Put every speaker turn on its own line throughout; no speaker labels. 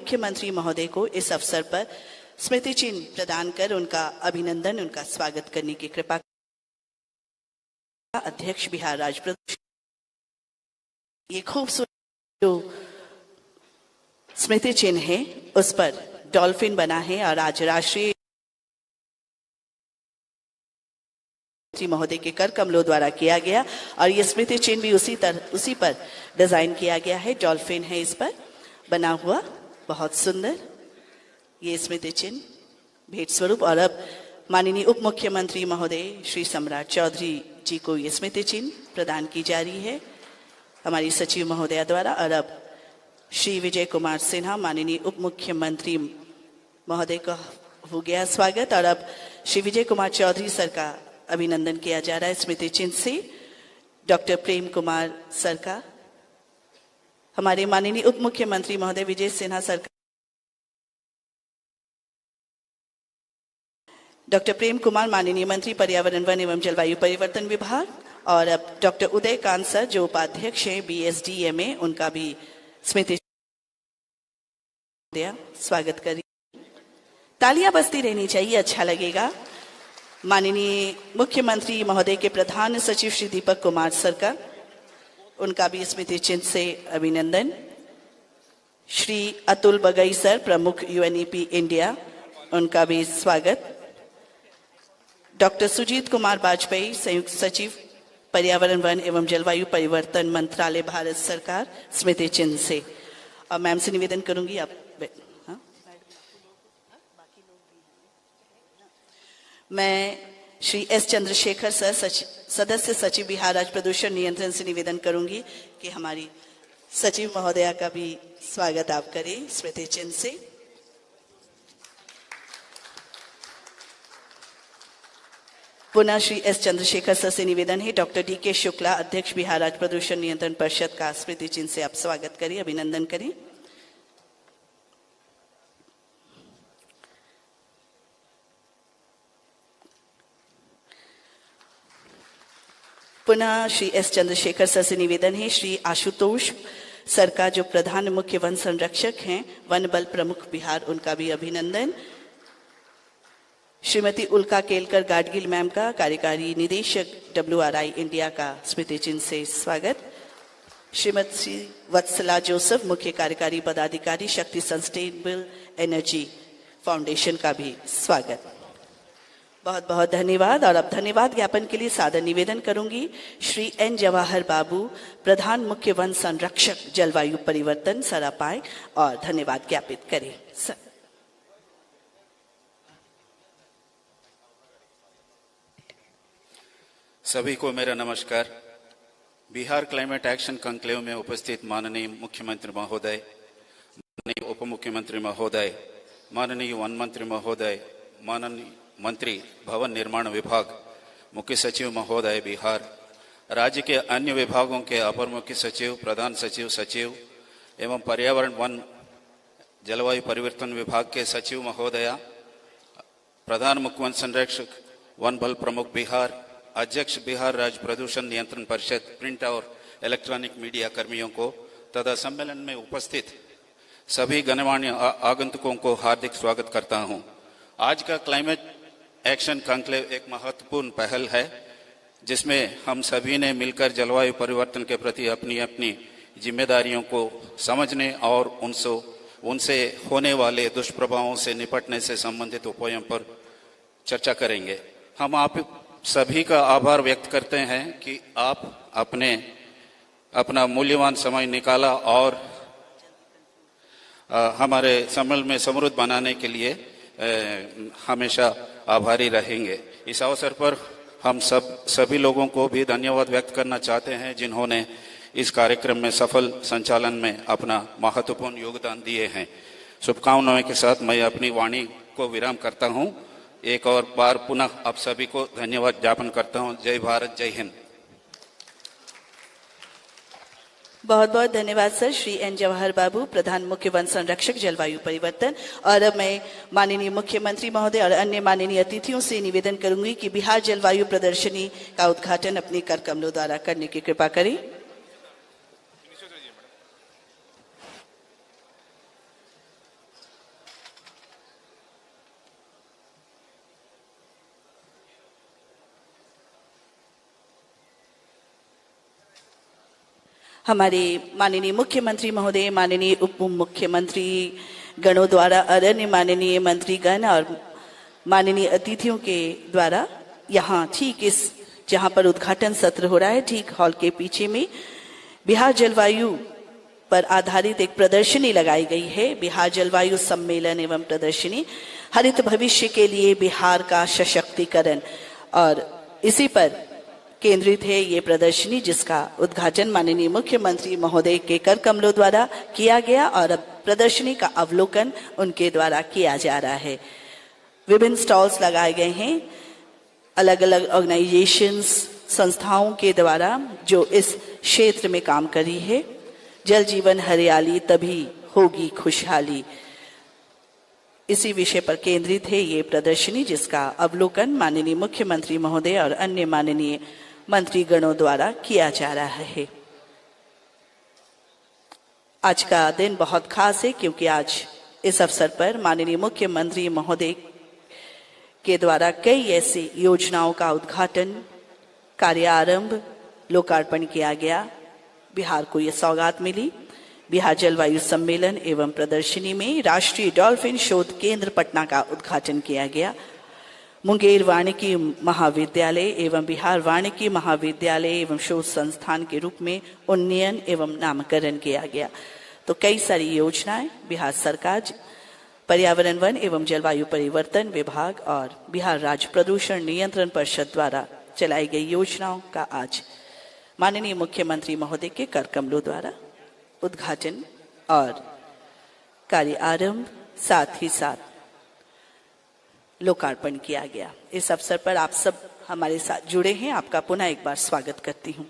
मुख्यमंत्री महोदय को इस अवसर पर स्मृति चिन्ह प्रदान कर उनका अभिनंदन, उनका स्वागत करने की कृपा। अध्यक्ष बिहार राज्य प्रदेश, ये खूबसूरत जो स्मृति चिन्ह है उस पर डॉल्फिन बना है और आज राष्ट्रीय महोदय के कर कमलों द्वारा किया गया और ये स्मृति चिन्ह भी उसी पर डिजाइन किया गया है। डॉल्फिन है इस पर बना हुआ, बहुत सुंदर ये स्मृति चिन्ह भेंट स्वरूप। और अब माननीय उप मुख्यमंत्री महोदय श्री सम्राट चौधरी जी को ये स्मृति चिन्ह प्रदान की जा रही है हमारी सचिव महोदया द्वारा। और अब श्री विजय कुमार सिन्हा माननीय उप मुख्यमंत्री महोदय का हो गया स्वागत और अब श्री विजय कुमार चौधरी सर का अभिनंदन किया जा रहा है स्मृति चिन्ह से। डॉक्टर प्रेम कुमार सर का, हमारे माननीय उप मुख्यमंत्री महोदय विजय सिन्हा सर का, डॉक्टर प्रेम कुमार माननीय मंत्री पर्यावरण वन एवं जलवायु परिवर्तन विभाग। और अब डॉक्टर उदय कांत सर जो उपाध्यक्ष हैं BSDMA, उनका भी स्मृति स्वागत करिए। तालियां बजती रहनी चाहिए, अच्छा लगेगा। माननीय मुख्यमंत्री महोदय के प्रधान सचिव श्री दीपक कुमार सर का, उनका भी स्मृति चिन्ह से अभिनंदन। श्री अतुल बगई सर प्रमुख UNEP इंडिया, उनका भी स्वागत। डॉक्टर सुजीत कुमार वाजपेयी संयुक्त सचिव पर्यावरण वन एवं जलवायु परिवर्तन मंत्रालय भारत सरकार, स्मृति चिन्ह से। और मैम से निवेदन करूंगी आप मैं श्री S चंद्रशेखर सर सदस्य सचिव बिहार राज्य प्रदूषण नियंत्रण से निवेदन करूंगी कि हमारी सचिव महोदया का भी स्वागत आप करें स्मृति चिन्ह से। पुनः श्री S चंद्रशेखर सर से निवेदन है डॉक्टर DK शुक्ला अध्यक्ष बिहार राज्य प्रदूषण नियंत्रण परिषद का स्मृति चिन्ह से आप स्वागत करें, अभिनंदन करें। पुनः श्री S चंद्रशेखर सर से निवेदन है श्री आशुतोष सर का जो प्रधान मुख्य वन संरक्षक हैं वन बल प्रमुख बिहार, उनका भी अभिनंदन। श्रीमती उल्का केलकर गाडगिल मैम का कार्यकारी निदेशक WRI इंडिया का स्मृति चिन्ह से स्वागत। श्रीमती वत्सला जोसेफ मुख्य कार्यकारी पदाधिकारी शक्ति सस्टेनेबल एनर्जी फाउंडेशन का भी स्वागत। बहुत बहुत धन्यवाद। और अब धन्यवाद ज्ञापन के लिए सादर निवेदन करूंगी श्री N जवाहर बाबू प्रधान मुख्य वन संरक्षक जलवायु परिवर्तन सरापाए और धन्यवाद ज्ञापित करें सर।
सभी को मेरा नमस्कार। बिहार क्लाइमेट एक्शन कॉन्क्लेव में उपस्थित माननीय मुख्यमंत्री महोदय, माननीय उप मुख्यमंत्री महोदय, माननीय वन मंत्री महोदय, माननीय मंत्री भवन निर्माण विभाग, मुख्य सचिव महोदय बिहार, राज्य के अन्य विभागों के अपर मुख्य सचिव, प्रधान सचिव, सचिव एवं पर्यावरण वन जलवायु परिवर्तन विभाग के सचिव महोदया, प्रधान मुख्य वन संरक्षक वन बल प्रमुख बिहार, अध्यक्ष बिहार राज्य प्रदूषण नियंत्रण परिषद, प्रिंट और इलेक्ट्रॉनिक मीडिया कर्मियों को तथा सम्मेलन में उपस्थित सभी गणमान्य आगंतुकों को हार्दिक स्वागत करता हूं। आज का क्लाइमेट एक्शन कॉन्क्लेव एक महत्वपूर्ण पहल है जिसमें हम सभी ने मिलकर जलवायु परिवर्तन के प्रति अपनी अपनी जिम्मेदारियों को समझने और उनसे होने वाले दुष्प्रभावों से निपटने से संबंधित उपायों पर चर्चा करेंगे। हम आप सभी का आभार व्यक्त करते हैं कि आप अपना मूल्यवान समय निकाला और हमारे सम्मेलन में समृद्ध बनाने के लिए हमेशा आभारी रहेंगे। इस अवसर पर हम सभी लोगों को भी धन्यवाद व्यक्त करना चाहते हैं जिन्होंने इस कार्यक्रम में सफल संचालन में अपना महत्वपूर्ण योगदान दिए हैं। शुभकामनाओं के साथ मैं अपनी वाणी को विराम करता हूं। एक और बार पुनः आप सभी को धन्यवाद ज्ञापन करता हूं। जय भारत, जय हिंद।
बहुत बहुत धन्यवाद सर श्री N जवाहर बाबू प्रधान मुख्य वन संरक्षक जलवायु परिवर्तन। और अब मैं माननीय मुख्यमंत्री महोदय और अन्य माननीय अतिथियों से निवेदन करूंगी कि बिहार जलवायु प्रदर्शनी का उद्घाटन अपने कर कमलों द्वारा करने की कृपा करें। हमारे माननीय मुख्यमंत्री महोदय, माननीय उप मुख्यमंत्री गणों द्वारा, अन्य माननीय मंत्रीगण और माननीय अतिथियों के द्वारा यहाँ ठीक इस जहाँ पर उद्घाटन सत्र हो रहा है, ठीक हॉल के पीछे में बिहार जलवायु पर आधारित एक प्रदर्शनी लगाई गई है। बिहार जलवायु सम्मेलन एवं प्रदर्शनी, हरित भविष्य के लिए बिहार का सशक्तिकरण, और इसी पर केंद्रित है ये प्रदर्शनी, जिसका उद्घाटन माननीय मुख्यमंत्री महोदय के कर कमलों द्वारा किया गया और अब प्रदर्शनी का अवलोकन उनके द्वारा किया जा रहा है। विभिन्न स्टॉल्स लगाए गए हैं अलग अलग ऑर्गेनाइजेशंस, संस्थाओं के द्वारा जो इस क्षेत्र में काम करी है। जल जीवन हरियाली तभी होगी खुशहाली, इसी विषय पर केंद्रित है ये प्रदर्शनी, जिसका अवलोकन माननीय मुख्यमंत्री महोदय और अन्य माननीय मंत्रीगणों द्वारा किया जा रहा है। आज का दिन बहुत खास है क्योंकि आज इस अवसर पर माननीय मुख्यमंत्री महोदय के द्वारा कई ऐसी योजनाओं का उद्घाटन, कार्यारंभ, लोकार्पण किया गया। बिहार को यह सौगात मिली। बिहार जलवायु सम्मेलन एवं प्रदर्शनी में राष्ट्रीय डॉल्फिन शोध केंद्र पटना का उद्घाटन किया गया। मुंगेर वानिकी महाविद्यालय एवं बिहार वानिकी महाविद्यालय एवं शोध संस्थान के रूप में उन्नयन एवं नामकरण किया गया। तो कई सारी योजनाएं बिहार सरकार, पर्यावरण वन एवं जलवायु परिवर्तन विभाग और बिहार राज्य प्रदूषण नियंत्रण परिषद द्वारा चलाई गई योजनाओं का आज माननीय मुख्यमंत्री महोदय के कर कमलों द्वारा उद्घाटन और कार्य आरंभ, साथ ही साथ लोकार्पण किया गया। इस अवसर पर आप सब हमारे साथ जुड़े हैं, आपका पुनः एक बार स्वागत करती हूं।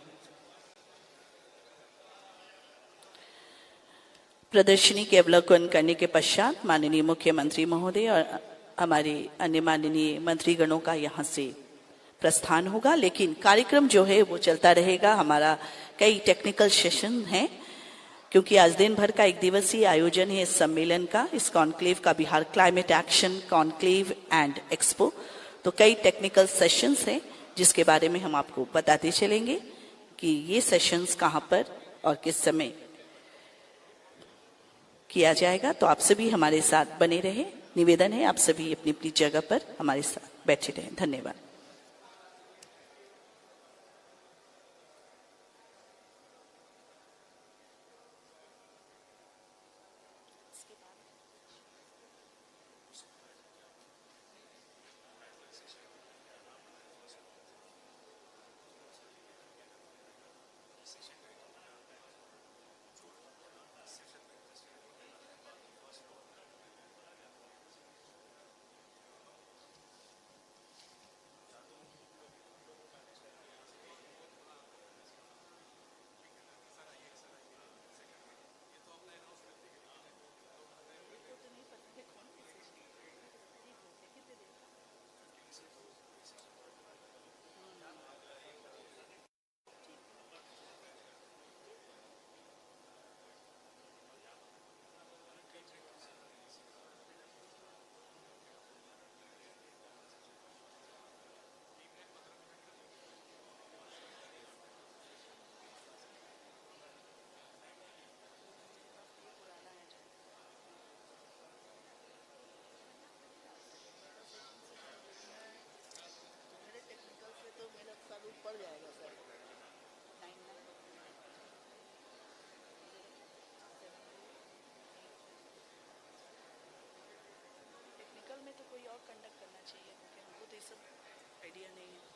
प्रदर्शनी के अवलोकन करने के पश्चात माननीय मुख्यमंत्री महोदय और हमारे अन्य माननीय मंत्रीगणों का यहाँ से प्रस्थान होगा, लेकिन कार्यक्रम जो है वो चलता रहेगा। हमारा कई टेक्निकल सेशन हैं क्योंकि आज दिन भर का एक दिवसीय आयोजन है इस सम्मेलन का, इस कॉन्क्लेव का, Bihar climate action conclave and expo. तो कई टेक्निकल सेशंस हैं जिसके बारे में हम आपको बताते चलेंगे कि ये सेशंस कहाँ पर और किस समय किया जाएगा। तो आप सभी हमारे साथ बने रहे, निवेदन है आप सभी अपनी अपनी जगह पर हमारे साथ बैठे रहें। धन्यवाद। में तो कोई और कंडक्ट करना चाहिए क्योंकि हमको तो ये सब आइडिया नहीं है।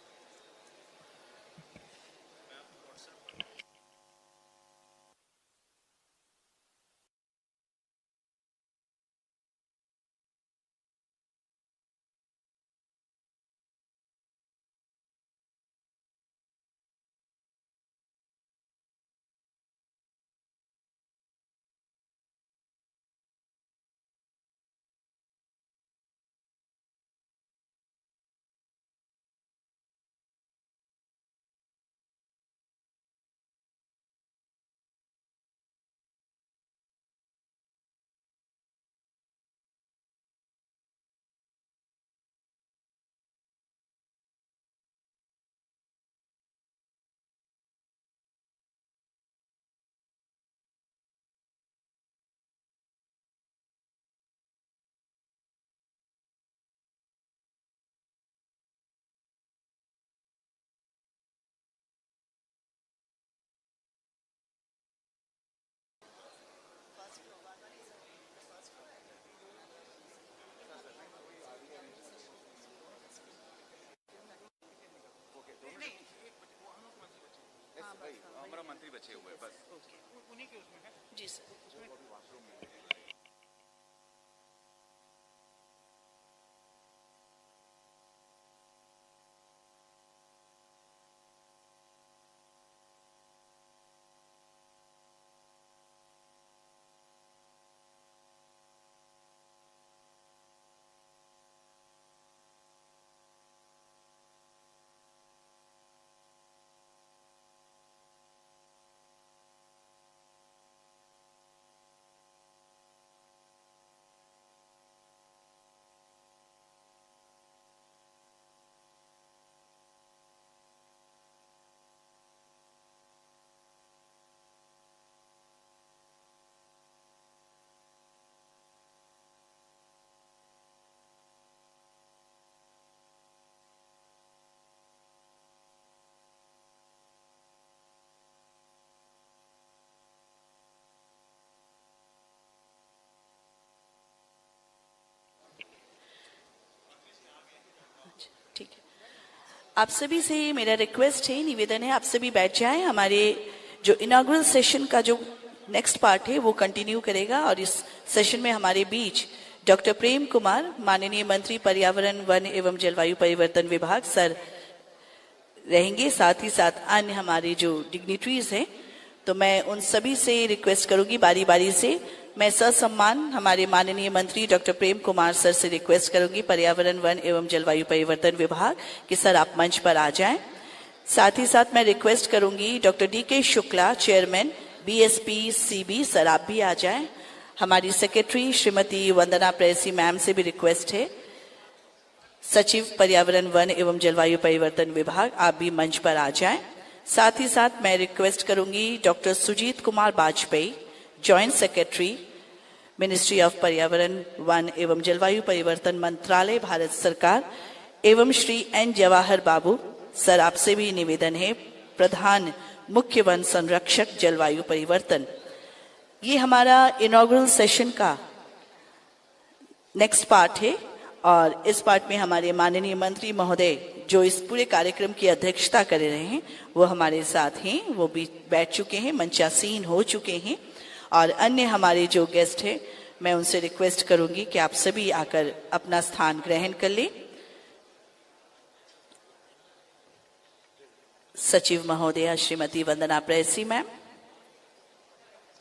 बचे हुए बस
जी सर। ठीक है, आप सभी से मेरा रिक्वेस्ट है, निवेदन है, आप सभी बैठ जाएं। हमारे जो इनॉग्रल सेशन का जो नेक्स्ट पार्ट है वो कंटिन्यू करेगा और इस सेशन में हमारे बीच डॉक्टर प्रेम कुमार, माननीय मंत्री पर्यावरण, वन एवं जलवायु परिवर्तन विभाग सर रहेंगे, साथ ही साथ अन्य हमारे जो डिग्निटरीज हैं। तो मैं उन सभी से रिक्वेस्ट करूंगी बारी बारी से, मैं ससम्मान हमारे माननीय मंत्री डॉक्टर प्रेम कुमार सर से रिक्वेस्ट करूंगी, पर्यावरण, वन एवं जलवायु परिवर्तन विभाग, कि सर आप मंच पर आ जाएं। साथ ही साथ मैं रिक्वेस्ट करूंगी doctor DK. Shukla, chairman BSP CB, sir आप भी आ जाएं। हमारी सेक्रेटरी श्रीमती वंदना प्रेयसी मैम से भी रिक्वेस्ट है, सचिव पर्यावरण, वन एवं जलवायु परिवर्तन विभाग, आप भी मंच पर आ जाएं। साथ ही साथ मैं रिक्वेस्ट करूंगी doctor Sujit Kumar Vajpayee, joint secretary ministry of पर्यावरण, वन एवं जलवायु परिवर्तन मंत्रालय, भारत सरकार, एवं श्री एन जवाहर बाबू सर आपसे भी निवेदन है, प्रधान मुख्य वन संरक्षक, जलवायु परिवर्तन। ये हमारा इनॉग्रल सेशन का नेक्स्ट पार्ट है और इस पार्ट में हमारे माननीय मंत्री महोदय जो इस पूरे कार्यक्रम की अध्यक्षता कर रहे हैं वो हमारे साथ हैं, वो भी बैठ चुके हैं, मंचासीन हो चुके हैं। और अन्य हमारे जो गेस्ट हैं, मैं उनसे रिक्वेस्ट करूंगी कि आप सभी आकर अपना स्थान ग्रहण कर लें। सचिव महोदया श्रीमती वंदना प्रेयसी मैम,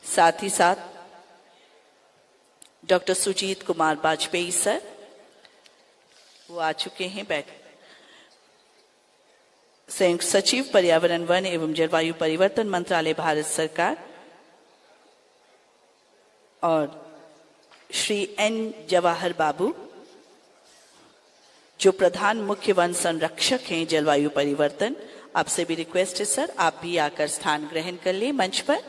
साथ ही साथ डॉक्टर सुजीत कुमार वाजपेयी सर, वो आ चुके हैं बैठ। संयुक्त सचिव पर्यावरण, वन एवं जलवायु परिवर्तन मंत्रालय, भारत सरकार, और श्री एन जवाहर बाबू जो प्रधान मुख्य वन संरक्षक हैं, जलवायु परिवर्तन। आपसे भी रिक्वेस्ट है सर आप भी आकर स्थान ग्रहण कर ले मंच पर।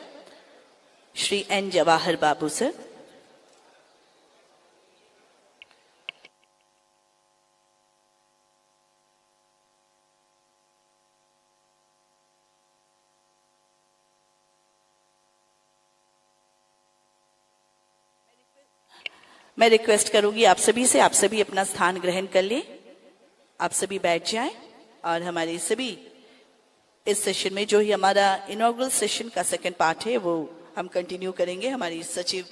Shri N Jawahar Babu sir. मैं रिक्वेस्ट करूंगी आप सभी से, आप सभी अपना स्थान ग्रहण कर लें, आप सभी बैठ जाएं और हमारे सभी इस सेशन में जो ही हमारा इनॉग्रल सेशन का सेकंड पार्ट है वो हम कंटिन्यू करेंगे। हमारी सचिव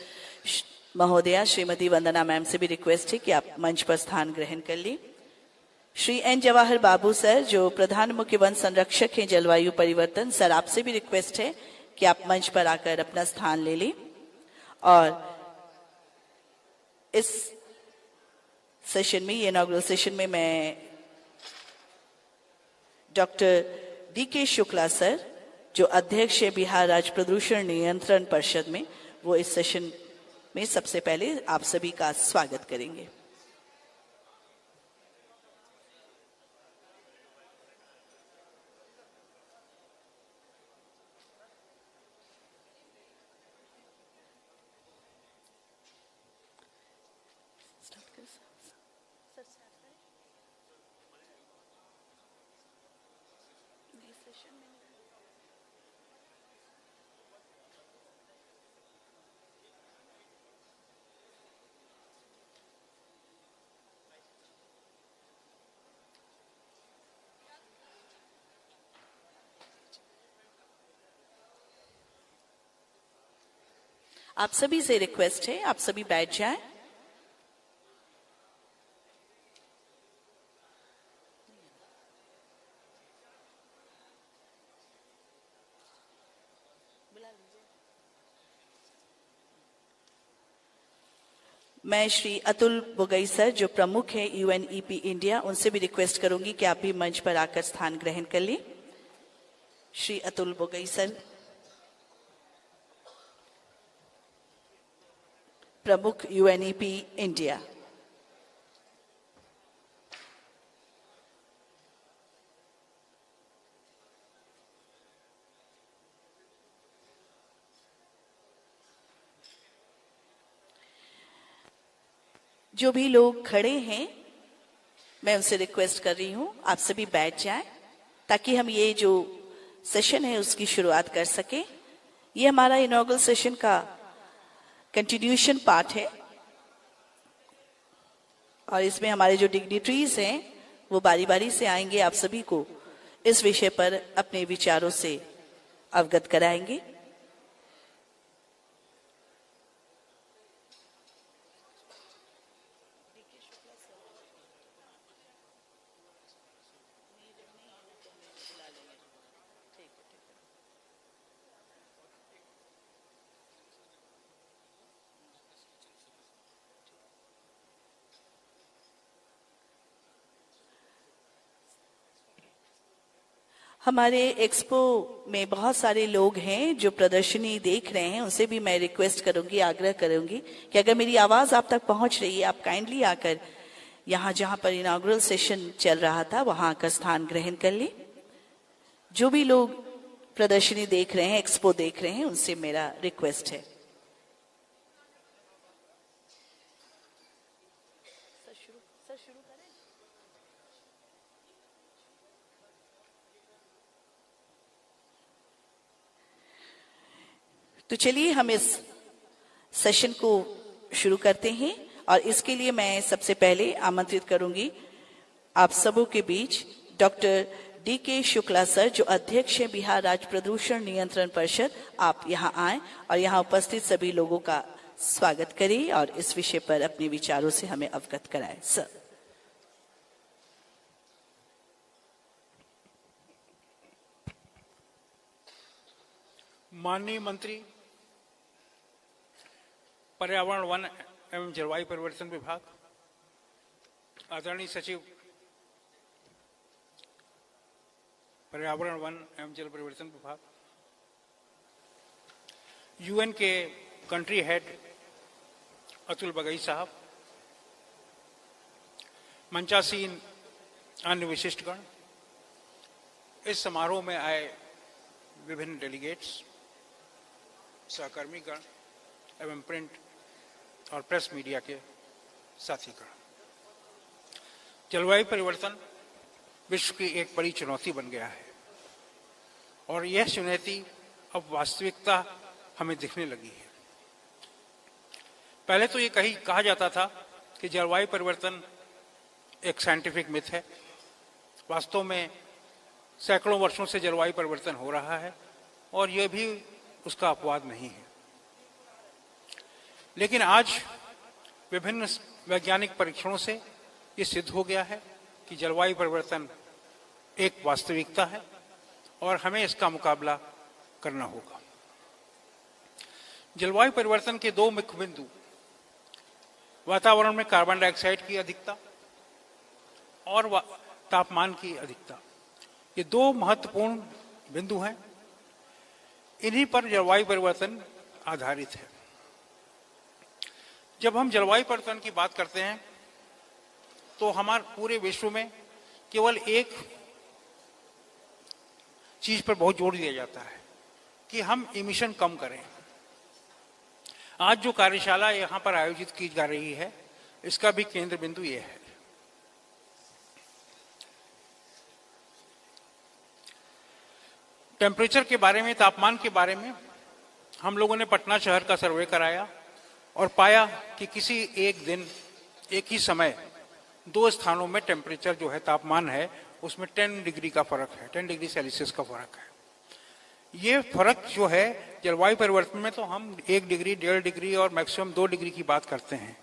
महोदया श्रीमती वंदना मैम से भी रिक्वेस्ट है कि आप मंच पर स्थान ग्रहण कर लें। श्री एन जवाहर बाबू सर जो प्रधान मुख्य वन संरक्षक हैं, जलवायु परिवर्तन, सर आपसे भी रिक्वेस्ट है कि आप मंच पर आकर अपना स्थान ले लें। और इस सेशन में, ये इनॉग्रल सेशन में, मैं डॉक्टर डी.के. शुक्ला सर जो अध्यक्ष है बिहार राज्य प्रदूषण नियंत्रण परिषद में, वो इस सेशन में सबसे पहले आप सभी का स्वागत करेंगे। आप सभी से रिक्वेस्ट है, आप सभी बैठ जाएं। मैं श्री अतुल बुगई सर, जो प्रमुख है यूएनईपी इंडिया, उनसे भी रिक्वेस्ट करूंगी कि आप भी मंच पर आकर स्थान ग्रहण कर लें। श्री अतुल बुगई सर, प्रमुख यूएनईपी इंडिया। जो भी लोग खड़े हैं, मैं उनसे रिक्वेस्ट कर रही हूं आप सभी बैठ जाएं ताकि हम ये जो सेशन है उसकी शुरुआत कर सके। ये हमारा इनॉग्रेशन सेशन का कंटिन्यूएशन पार्ट है और इसमें हमारे जो डिग्निटरीज हैं वो बारी बारी से आएंगे, आप सभी को इस विषय पर अपने विचारों से अवगत कराएंगे। हमारे एक्सपो में बहुत सारे लोग हैं जो प्रदर्शनी देख रहे हैं, उनसे भी मैं रिक्वेस्ट करूंगी, आग्रह करूंगी कि अगर मेरी आवाज आप तक पहुंच रही है, आप काइंडली आकर यहाँ जहां पर इनॉग्रेशन सेशन चल रहा था वहां आकर स्थान ग्रहण कर ले। जो भी लोग प्रदर्शनी देख रहे हैं, एक्सपो देख रहे हैं, उनसे मेरा रिक्वेस्ट है। तो चलिए हम इस सेशन को शुरू करते हैं और इसके लिए मैं सबसे पहले आमंत्रित करूंगी आप सबों के बीच डॉक्टर डी.के. शुक्ला सर, जो अध्यक्ष हैं बिहार राज्य प्रदूषण नियंत्रण परिषद। आप यहां आए और यहां उपस्थित सभी लोगों का स्वागत करें और इस विषय पर अपने विचारों से हमें अवगत कराएं। सर।
माननीय मंत्री पर्यावरण, वन एवं जलवायु परिवर्तन विभाग, आदरणीय सचिव पर्यावरण, वन एवं जल परिवर्तन विभाग, यूएन के कंट्री हेड अतुल बगई साहब, मंचासीन अन्य विशिष्टगण, इस समारोह में आए विभिन्न डेलीगेट्स, सहकर्मीगण एवं प्रिंट और प्रेस मीडिया के साथीगण। जलवायु परिवर्तन विश्व की एक बड़ी चुनौती बन गया है और यह चुनौती अब वास्तविकता हमें दिखने लगी है। पहले तो ये कहा जाता था कि जलवायु परिवर्तन एक साइंटिफिक मिथ है। वास्तव में सैकड़ों वर्षों से जलवायु परिवर्तन हो रहा है और यह भी उसका अपवाद नहीं है। लेकिन आज विभिन्न वैज्ञानिक परीक्षणों से ये सिद्ध हो गया है कि जलवायु परिवर्तन एक वास्तविकता है और हमें इसका मुकाबला करना होगा। जलवायु परिवर्तन के दो मुख्य बिंदु, वातावरण में कार्बन डाइऑक्साइड की अधिकता और तापमान की अधिकता, ये दो महत्वपूर्ण बिंदु हैं। इन्हीं पर जलवायु परिवर्तन आधारित है। जब हम जलवायु परिवर्तन की बात करते हैं तो हमारे पूरे विश्व में केवल एक चीज पर बहुत जोर दिया जाता है कि हम इमिशन कम करें। आज जो कार्यशाला यहां पर आयोजित की जा रही है, इसका भी केंद्र बिंदु यह है। टेम्परेचर के बारे में, तापमान के बारे में हम लोगों ने पटना शहर का सर्वे कराया और पाया कि किसी एक दिन, एक ही समय दो स्थानों में टेम्परेचर जो है, तापमान है, उसमें 10 डिग्री का फर्क है, 10 डिग्री सेल्सियस का फर्क है। ये फर्क जो है जलवायु परिवर्तन में, तो हम 1 डिग्री 1.5 डिग्री और मैक्सिमम 2 डिग्री की बात करते हैं,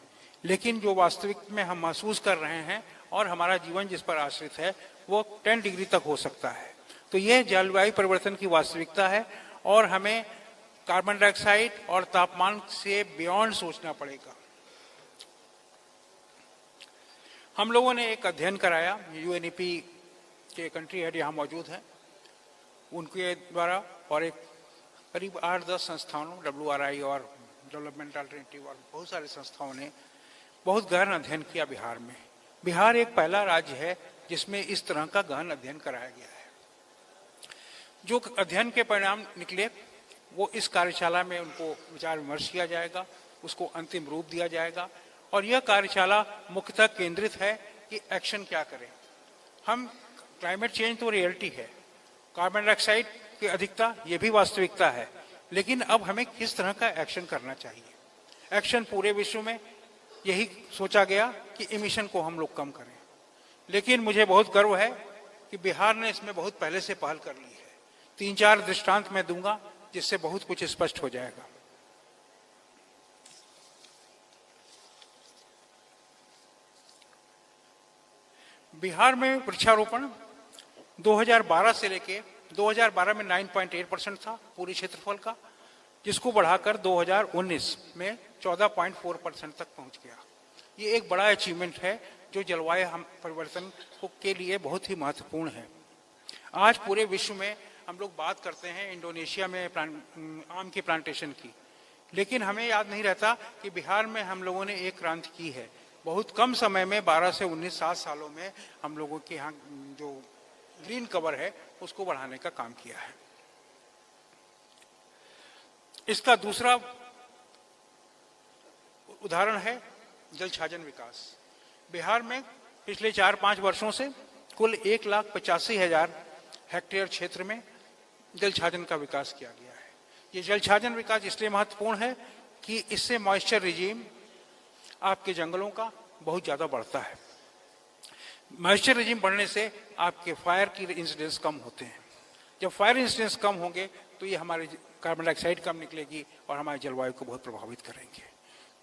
लेकिन जो वास्तविक में हम महसूस कर रहे हैं और हमारा जीवन जिस पर आश्रित है वो 10 डिग्री तक हो सकता है। तो ये जलवायु परिवर्तन की वास्तविकता है और हमें कार्बन डाइऑक्साइड और तापमान से बियॉन्ड सोचना पड़ेगा। हम लोगों ने एक अध्ययन कराया, यूएनईपी के कंट्री हेड यहाँ मौजूद हैं, उनके द्वारा और एक करीब 8-10 संस्थानों, WRI और डेवलपमेंट अल्टरनेटिव और बहुत सारे संस्थाओं ने बहुत गहन अध्ययन किया बिहार में। बिहार एक पहला राज्य है जिसमें इस तरह का गहन अध्ययन कराया गया है। जो अध्ययन के परिणाम निकले वो इस कार्यशाला में उनको विचार विमर्श किया जाएगा, उसको अंतिम रूप दिया जाएगा और यह कार्यशाला मुख्यतः केंद्रित है कि एक्शन क्या करें। हम क्लाइमेट चेंज तो रियलिटी है, कार्बन डाइऑक्साइड की अधिकता ये भी वास्तविकता है, लेकिन अब हमें किस तरह का एक्शन करना चाहिए। एक्शन पूरे विश्व में यही सोचा गया कि इमिशन को हम लोग कम करें, लेकिन मुझे बहुत गर्व है कि बिहार ने इसमें बहुत पहले से पहल कर ली है। 3-4 दृष्टांत मैं दूंगा जिससे बहुत कुछ स्पष्ट हो जाएगा। बिहार में वृक्षारोपण 2012 से लेके 2012 में 9.8% था पूरे क्षेत्रफल का, जिसको बढ़ाकर 2019 में 14.4% तक पहुंच गया। ये एक बड़ा अचीवमेंट है जो जलवायु परिवर्तन के लिए बहुत ही महत्वपूर्ण है। आज पूरे विश्व में हम लोग बात करते हैं इंडोनेशिया में आम की प्लांटेशन की, लेकिन हमें याद नहीं रहता कि बिहार में हम लोगों ने एक क्रांति की है। बहुत कम समय में 12 से 19 7 सालों में हम लोगों के यहाँ जो ग्रीन कवर है उसको बढ़ाने का काम किया है। इसका दूसरा उदाहरण है जल छाजन विकास। बिहार में पिछले 4-5 वर्षों से कुल 1,85,000 हेक्टेयर क्षेत्र में जल छाजन का विकास किया गया है। ये जल छाजन विकास इसलिए महत्वपूर्ण है कि इससे मॉइस्चर रिजीम आपके जंगलों का बहुत ज्यादा बढ़ता है। मॉइस्चर रिजीम बढ़ने से आपके फायर की इंसिडेंस कम होते हैं। जब फायर इंसिडेंस कम होंगे तो ये हमारे कार्बन डाइऑक्साइड कम निकलेगी और हमारे जलवायु को बहुत प्रभावित करेंगे।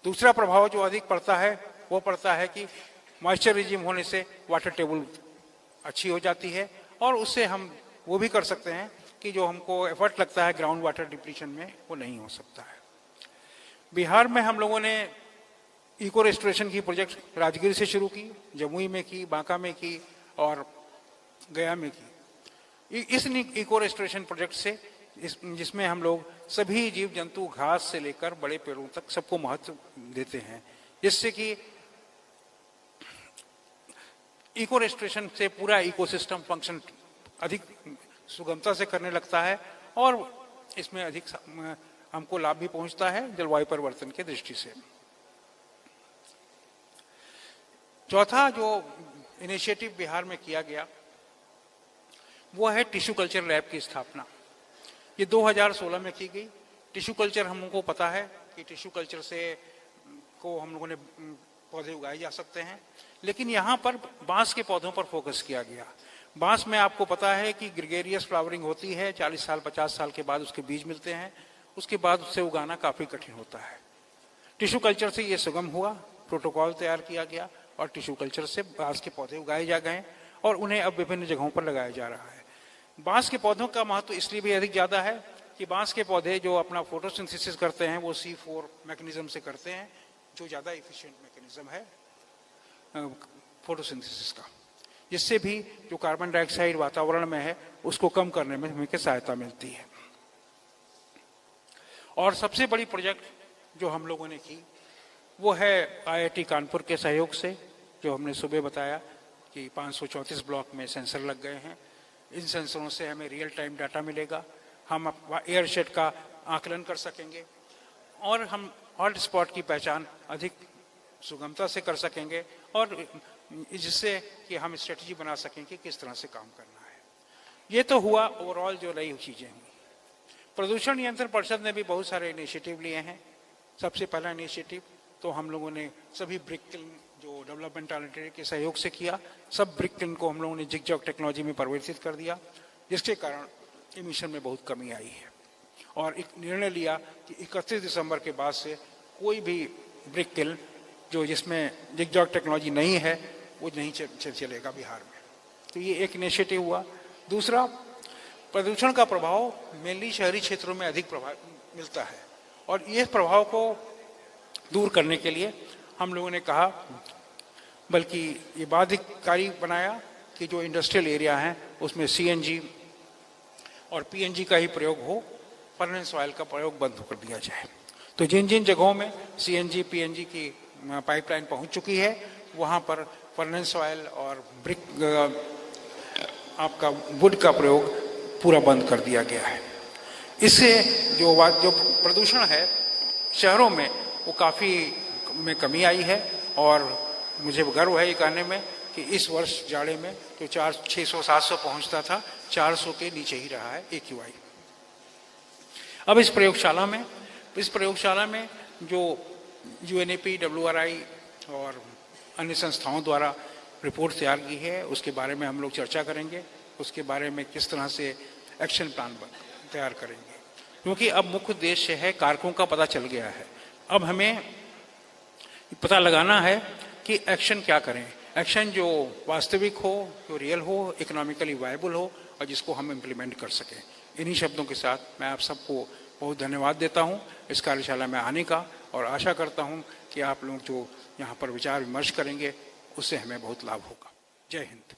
दूसरा प्रभाव जो अधिक पड़ता है वो पड़ता है कि मॉइस्चर रिजीम होने से वाटर टेबल अच्छी हो जाती है और उससे हम वो भी कर सकते हैं कि जो हमको एफर्ट लगता है ग्राउंड वाटर डिप्लीशन में वो नहीं हो सकता है। बिहार में हम लोगों ने इको रेस्टोरेशन की प्रोजेक्ट राजगीर से शुरू की, जमुई में की, बांका में की और गया में की। इस इको रेस्टोरेशन प्रोजेक्ट से जिसमें हम लोग सभी जीव जंतु घास से लेकर बड़े पेड़ों तक सबको महत्व देते हैं, जिससे कि इको रेस्टोरेशन से पूरा इकोसिस्टम फंक्शन अधिक सुगमता से करने लगता है और इसमें अधिक हमको लाभ भी पहुंचता है जलवायु परिवर्तन के दृष्टि से। चौथा जो इनिशिएटिव बिहार में किया गया वो है टिश्यू कल्चर लैब की स्थापना। ये 2016 में की गई। टिश्यू कल्चर हमको पता है कि टिश्यू कल्चर से को हम लोगों ने पौधे उगाए जा सकते हैं, लेकिन यहाँ पर बांस के पौधों पर फोकस किया गया। बांस में आपको पता है कि ग्रेगेरियस फ्लावरिंग होती है, 40 साल 50 साल के बाद उसके बीज मिलते हैं, उसके बाद उससे उगाना काफी कठिन होता है। टिश्यू कल्चर से ये सुगम हुआ, प्रोटोकॉल तैयार किया गया और टिश्यू कल्चर से बांस के पौधे उगाए जा गए और उन्हें अब विभिन्न जगहों पर लगाया जा रहा है। बांस के पौधों का महत्व इसलिए भी अधिक ज्यादा है कि बांस के पौधे जो अपना फोटोसिंथेसिस करते हैं वो C4 मैकेनिज्म से करते हैं, जो ज्यादा एफिशिएंट मैकेनिज्म है फोटोसिंथेसिस का, जिससे भी जो कार्बन डाइऑक्साइड वातावरण में है उसको कम करने में हमें सहायता मिलती है। और सबसे बड़ी प्रोजेक्ट जो हम लोगों ने की वो है IIT कानपुर के सहयोग से, जो हमने सुबह बताया कि 534 ब्लॉक में सेंसर लग गए हैं। इन सेंसरों से हमें रियल टाइम डाटा मिलेगा, हम एयरशेड का आकलन कर सकेंगे और हम हॉट स्पॉट की पहचान अधिक सुगमता से कर सकेंगे और जिससे कि हम स्ट्रेटजी बना सकें कि किस तरह से काम करना है। ये तो हुआ ओवरऑल जो नई चीजें हुई। प्रदूषण नियंत्रण परिषद ने भी बहुत सारे इनिशिएटिव लिए हैं। सबसे पहला इनिशिएटिव तो हम लोगों ने सभी ब्रिक किल्न जो डेवलपमेंट अल्टरनेटिव के सहयोग से किया, सब ब्रिक किल्न को हम लोगों ने जिग-जैग टेक्नोलॉजी में परिवर्तित कर दिया, जिसके कारण एमिशन में बहुत कमी आई है। और एक निर्णय लिया कि 31 दिसंबर के बाद से कोई भी ब्रिक किल्न जो जिसमें जिगजॉग टेक्नोलॉजी नहीं है वो नहीं चलेगा बिहार में। तो ये एक इनिशिएटिव हुआ। दूसरा, प्रदूषण का प्रभाव मेनली शहरी क्षेत्रों में अधिक प्रभाव मिलता है और ये प्रभाव को दूर करने के लिए हम लोगों ने कहा, बल्कि ये बाध्यकारी बनाया कि जो इंडस्ट्रियल एरिया हैं उसमें सीएनजी और पीएनजी का ही प्रयोग हो, परमानेंट ऑयल का प्रयोग बंद कर दिया जाए। तो जिन जिन जगहों में सीएनजी पीएनजी की पाइपलाइन पहुंच चुकी है वहां पर परमानेंट ऑयल और ब्रिक आपका वुड का प्रयोग पूरा बंद कर दिया गया है। इससे जो प्रदूषण है शहरों में वो काफ़ी में कमी आई है और मुझे गर्व है ये कहने में कि इस वर्ष जाड़े में जो 600-700 पहुंचता था 400 के नीचे ही रहा है AQI। अब इस प्रयोगशाला में जो UNEP, WRI और अन्य संस्थाओं द्वारा रिपोर्ट तैयार की है उसके बारे में हम लोग चर्चा करेंगे, उसके बारे में किस तरह से एक्शन प्लान तैयार करेंगे, क्योंकि अब मुख्य उद्देश्य है कारकों का पता चल गया है। अब हमें पता लगाना है कि एक्शन क्या करें, एक्शन जो वास्तविक हो, जो रियल हो, इकोनॉमिकली वायबल हो और जिसको हम इम्प्लीमेंट कर सकें। इन्हीं शब्दों के साथ मैं आप सबको बहुत धन्यवाद देता हूं इस कार्यशाला में आने का और आशा करता हूं कि आप लोग जो यहाँ पर विचार विमर्श करेंगे उससे हमें बहुत लाभ होगा। जय हिंद।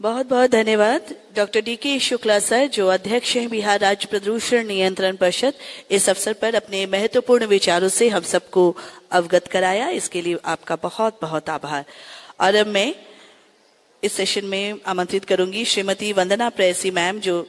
बहुत बहुत धन्यवाद डॉक्टर DK शुक्ला सर, जो अध्यक्ष हैं बिहार राज्य प्रदूषण नियंत्रण परिषद। इस अवसर पर अपने महत्वपूर्ण विचारों से हम सबको अवगत कराया, इसके लिए आपका बहुत बहुत आभार। और अब मैं इस सेशन में आमंत्रित करूंगी श्रीमती वंदना प्रेयसी मैम, जो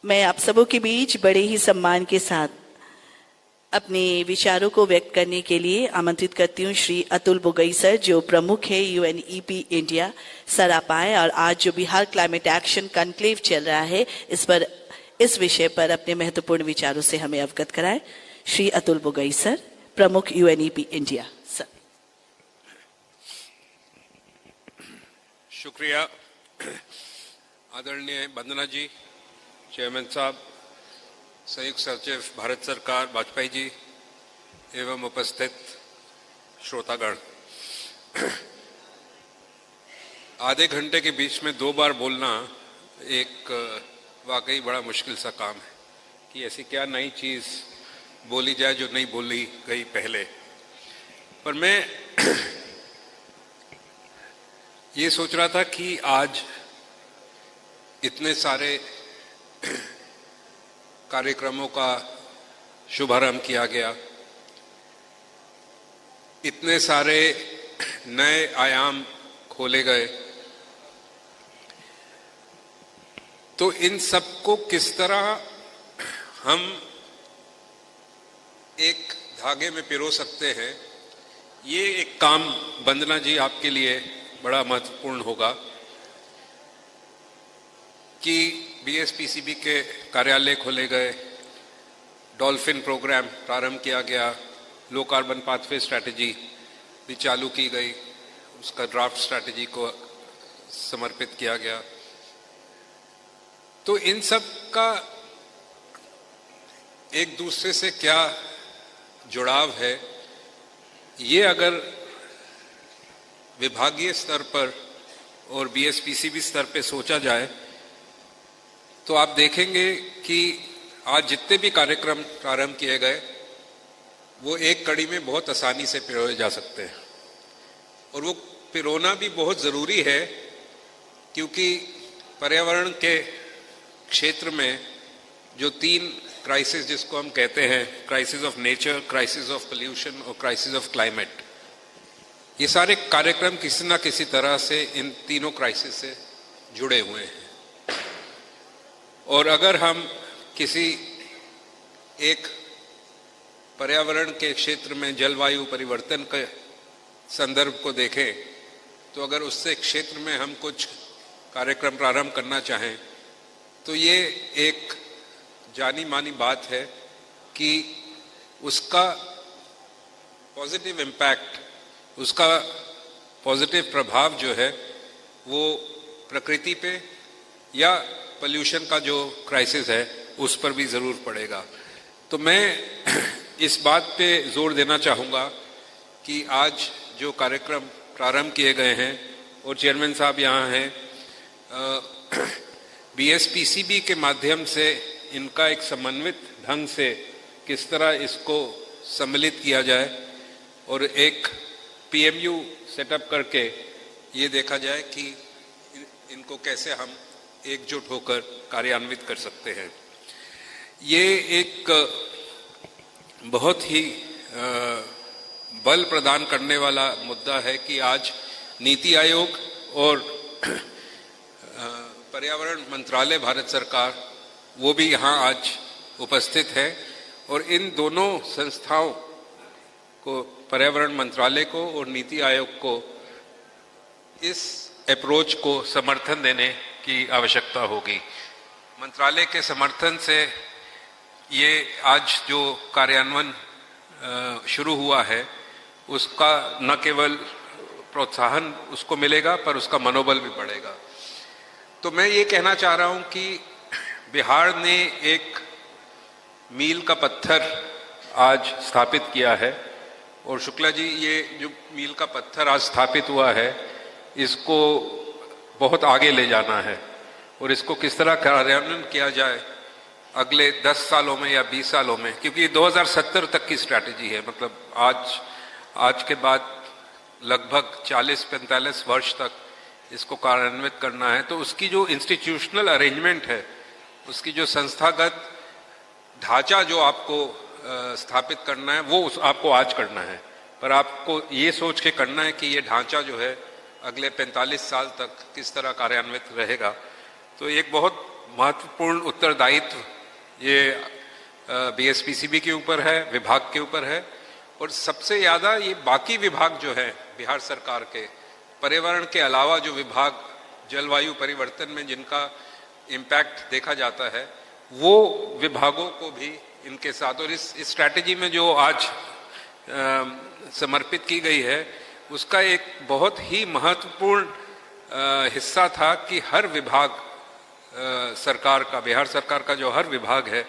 मैं आप सबों के बीच बड़े ही सम्मान के साथ अपने विचारों को व्यक्त करने के लिए आमंत्रित करती हूँ श्री अतुल बुगई सर, जो प्रमुख है UNEP इंडिया। सर आप आए और आज जो बिहार क्लाइमेट एक्शन कॉन्क्लेव चल रहा है इस विषय पर अपने महत्वपूर्ण विचारों से हमें अवगत कराएं। श्री अतुल बुगई सर, प्रमुख UNEP इंडिया। सर
शुक्रिया। आदरणीय वंदना जी, चेयरमैन साहब, संयुक्त सचिव भारत सरकार वाजपेयी जी एवं उपस्थित श्रोतागण, आधे घंटे के बीच में 2 बार बोलना एक वाकई बड़ा मुश्किल सा काम है कि ऐसी क्या नई चीज बोली जाए जो नहीं बोली गई पहले। पर मैं ये सोच रहा था कि आज इतने सारे कार्यक्रमों का शुभारंभ किया गया, इतने सारे नए आयाम खोले गए, तो इन सबको किस तरह हम एक धागे में पिरो सकते हैं, ये एक काम वंदना जी आपके लिए बड़ा महत्वपूर्ण होगा कि BSPCB के कार्यालय खोले गए, डॉल्फिन प्रोग्राम प्रारंभ किया गया, लो कार्बन पाथवे स्ट्रैटेजी भी चालू की गई, उसका ड्राफ्ट स्ट्रैटेजी को समर्पित किया गया। तो इन सब का एक दूसरे से क्या जुड़ाव है, ये अगर विभागीय स्तर पर और BSPCB स्तर पर सोचा जाए तो आप देखेंगे कि आज जितने भी कार्यक्रम प्रारंभ किए गए वो एक कड़ी में बहुत आसानी से पिरोए जा सकते हैं, और वो पिरोना भी बहुत ज़रूरी है क्योंकि पर्यावरण के क्षेत्र में जो 3 क्राइसिस जिसको हम कहते हैं, crisis of nature, crisis of pollution और क्राइसिस ऑफ क्लाइमेट, ये सारे कार्यक्रम किसी ना किसी तरह से इन तीनों क्राइसिस से जुड़े हुए हैं। और अगर हम किसी एक पर्यावरण के क्षेत्र में जलवायु परिवर्तन के संदर्भ को देखें, तो अगर उससे क्षेत्र में हम कुछ कार्यक्रम प्रारंभ करना चाहें तो ये एक जानी मानी बात है कि उसका पॉजिटिव इम्पैक्ट, उसका पॉजिटिव प्रभाव जो है वो प्रकृति पे या पोल्यूशन का जो क्राइसिस है उस पर भी ज़रूर पड़ेगा। तो मैं इस बात पे जोर देना चाहूँगा कि आज जो कार्यक्रम प्रारंभ किए गए हैं और चेयरमैन साहब यहाँ हैं, बीएसपीसीबी के माध्यम से इनका एक समन्वित ढंग से किस तरह इसको सम्मिलित किया जाए और एक पीएमयू सेटअप करके ये देखा जाए कि इनको कैसे हम एकजुट होकर कार्यान्वित कर सकते हैं। ये एक बहुत ही बल प्रदान करने वाला मुद्दा है कि आज नीति आयोग और पर्यावरण मंत्रालय भारत सरकार वो भी यहाँ आज उपस्थित है और इन दोनों संस्थाओं को, पर्यावरण मंत्रालय को और नीति आयोग को, इस अप्रोच को समर्थन देने की आवश्यकता होगी। मंत्रालय के समर्थन से ये आज जो कार्यान्वयन शुरू हुआ है उसका न केवल प्रोत्साहन उसको मिलेगा पर उसका मनोबल भी बढ़ेगा। तो मैं ये कहना चाह रहा हूँ कि बिहार ने एक मील का पत्थर आज स्थापित किया है और शुक्ला जी, ये जो मील का पत्थर आज स्थापित हुआ है इसको बहुत आगे ले जाना है और इसको किस तरह कार्यान्वयन किया जाए अगले 10 सालों में या 20 सालों में, क्योंकि ये 2070 तक की स्ट्रैटेजी है। मतलब आज के बाद लगभग 40-45 वर्ष तक इसको कार्यान्वित करना है। तो उसकी जो इंस्टीट्यूशनल अरेंजमेंट है, उसकी जो संस्थागत ढांचा जो आपको स्थापित करना है वो आपको आज करना है, पर आपको ये सोच के करना है कि ये ढांचा जो है अगले 45 साल तक किस तरह कार्यान्वित रहेगा। तो एक बहुत महत्वपूर्ण उत्तरदायित्व ये बीएसपीसीबी के ऊपर है, विभाग के ऊपर है और सबसे ज़्यादा ये बाकी विभाग जो है बिहार सरकार के, पर्यावरण के अलावा जो विभाग जलवायु परिवर्तन में जिनका इम्पैक्ट देखा जाता है वो विभागों को भी इनके साथ, और इस स्ट्रैटेजी में जो आज समर्पित की गई है उसका एक बहुत ही महत्वपूर्ण हिस्सा था कि हर विभाग सरकार का, बिहार सरकार का जो हर विभाग है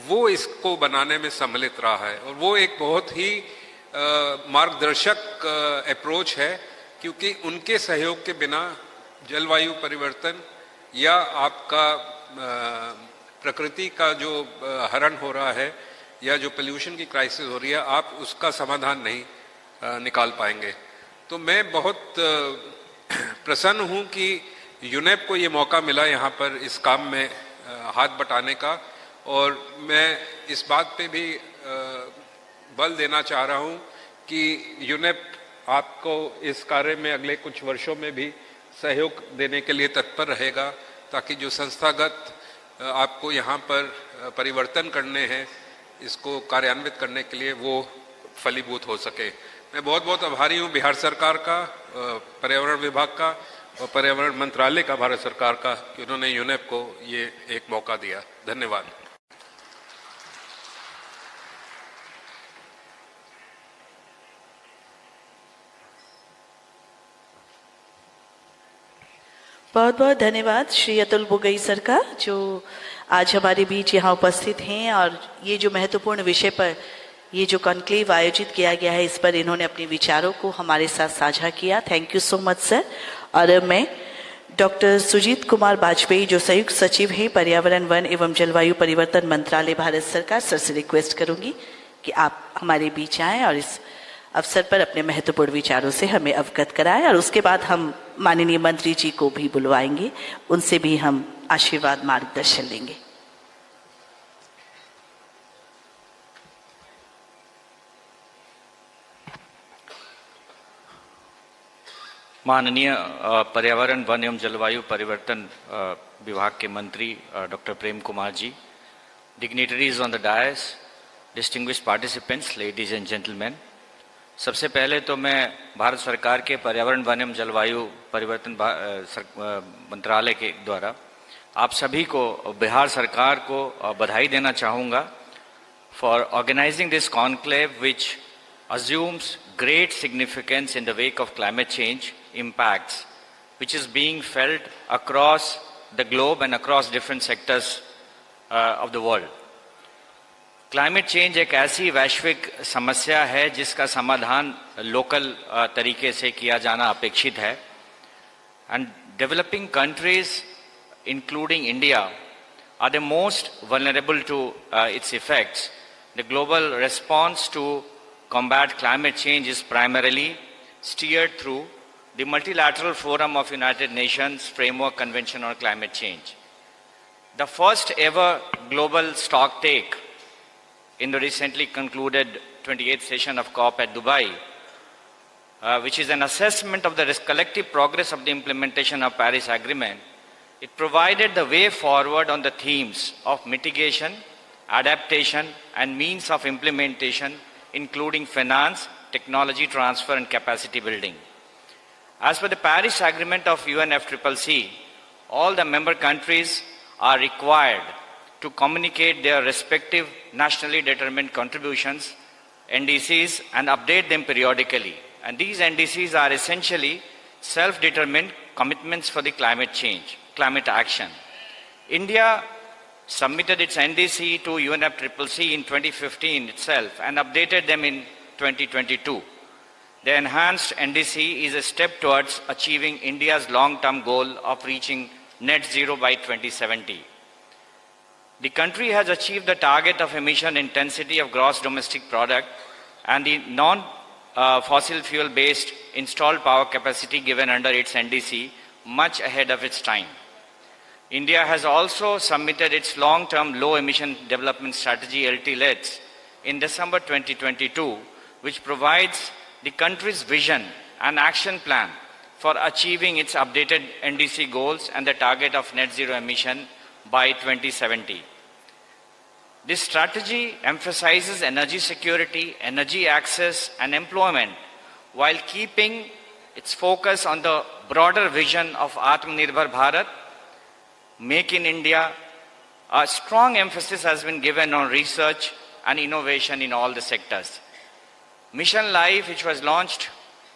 वो इसको बनाने में सम्मिलित रहा है और वो एक बहुत ही मार्गदर्शक अप्रोच है, क्योंकि उनके सहयोग के बिना जलवायु परिवर्तन या आपका प्रकृति का जो हरण हो रहा है या जो पोल्यूशन की क्राइसिस हो रही है आप उसका समाधान नहीं निकाल पाएंगे। तो मैं बहुत प्रसन्न हूं कि यूनेप को ये मौका मिला यहाँ पर इस काम में हाथ बटाने का, और मैं इस बात पे भी बल देना चाह रहा हूँ कि यूनेप आपको इस कार्य में अगले कुछ वर्षों में भी सहयोग देने के लिए तत्पर रहेगा, ताकि जो संस्थागत आपको यहाँ पर परिवर्तन करने हैं इसको कार्यान्वित करने के लिए वो फलीभूत हो सके। मैं बहुत बहुत आभारी हूँ बिहार सरकार का, पर्यावरण विभाग का और पर्यावरण मंत्रालय का भारत सरकार का कि उन्होंने यूनेप को ये एक मौका दिया। धन्यवाद।
बहुत बहुत धन्यवाद श्री अतुल बुगई सर का, जो आज हमारे बीच यहाँ उपस्थित हैं और ये जो महत्वपूर्ण विषय पर ये जो कॉन्क्लेव आयोजित किया गया है इस पर इन्होंने अपने विचारों को हमारे साथ साझा किया। Thank you so much sir. और मैं डॉक्टर सुजीत कुमार वाजपेयी जो संयुक्त सचिव हैं पर्यावरण, वन एवं जलवायु परिवर्तन मंत्रालय भारत सरकार, सर से रिक्वेस्ट करूंगी कि आप हमारे बीच आएँ और इस अवसर पर अपने महत्वपूर्ण विचारों से हमें अवगत कराएं, और उसके बाद हम माननीय मंत्री जी को भी बुलवाएंगे, उनसे भी हम आशीर्वाद मार्गदर्शन लेंगे।
माननीय पर्यावरण वन एवं जलवायु परिवर्तन विभाग के मंत्री doctor Prem Kumar ji, dignitaries on the dais, distinguished participants, ladies and gentleman, सबसे पहले तो मैं भारत सरकार के पर्यावरण वन एवं जलवायु परिवर्तन मंत्रालय के द्वारा आप सभी को, बिहार सरकार को बधाई देना चाहूँगा for organising this conclave which assumes great significance in the wake of climate change impacts, which is being felt across the globe and across different sectors of the world. Climate change एक ऐसी वैश्विक समस्या है जिसका समाधान local तरीके से किया जाना अपेक्षित है, and developing countries including India are the most vulnerable to its effects. The global response to combat climate change is primarily steered through the multilateral forum of United Nations Framework Convention on Climate Change. The first ever global stocktake in the recently concluded 28th session of COP at Dubai, which is an assessment of the collective progress of the implementation of Paris Agreement, it provided the way forward on the themes of mitigation, adaptation, and means of implementation, including finance, technology transfer, and capacity building. As per the Paris Agreement of UNFCCC, all the member countries are required to communicate their respective nationally determined contributions, NDCs, and update them periodically. And these NDCs are essentially self-determined commitments for the climate action. India submitted its NDC to UNFCCC in 2015 itself and updated them in 2022. The enhanced NDC is a step towards achieving India's long-term goal of reaching net zero by 2070. The country has achieved the target of emission intensity of gross domestic product and the non-fossil fuel-based installed power capacity given under its NDC much ahead of its time. India has also submitted its long-term low-emission development strategy, LTLETS, in December 2022, which provides the country's vision and action plan for achieving its updated NDC goals and the target of net zero emission by 2070. This strategy emphasizes energy security, energy access, and employment while keeping its focus on the broader vision of Atmanirbhar Bharat, Make in India. A strong emphasis has been given on research and innovation in all the sectors. Mission Life, which was launched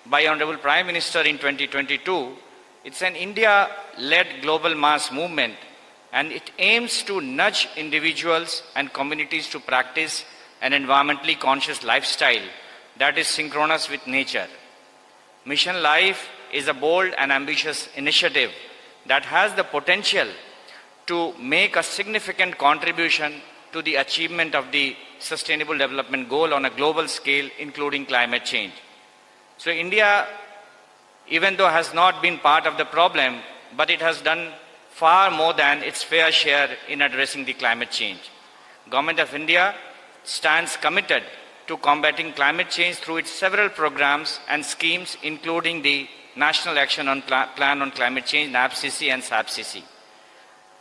by Honorable Prime Minister in 2022, it's an India-led global mass movement, and it aims to nudge individuals and communities to practice an environmentally conscious lifestyle that is synchronous with nature. Mission Life is a bold and ambitious initiative that has the potential to make a significant contribution to the achievement of the Sustainable Development Goal on a global scale, including climate change. So India, even though has not been part of the problem, but it has done far more than its fair share in addressing the climate change. Government of India stands committed to combating climate change through its several programs and schemes, including the National Action Plan on Climate Change, NAPCC and SAPCC.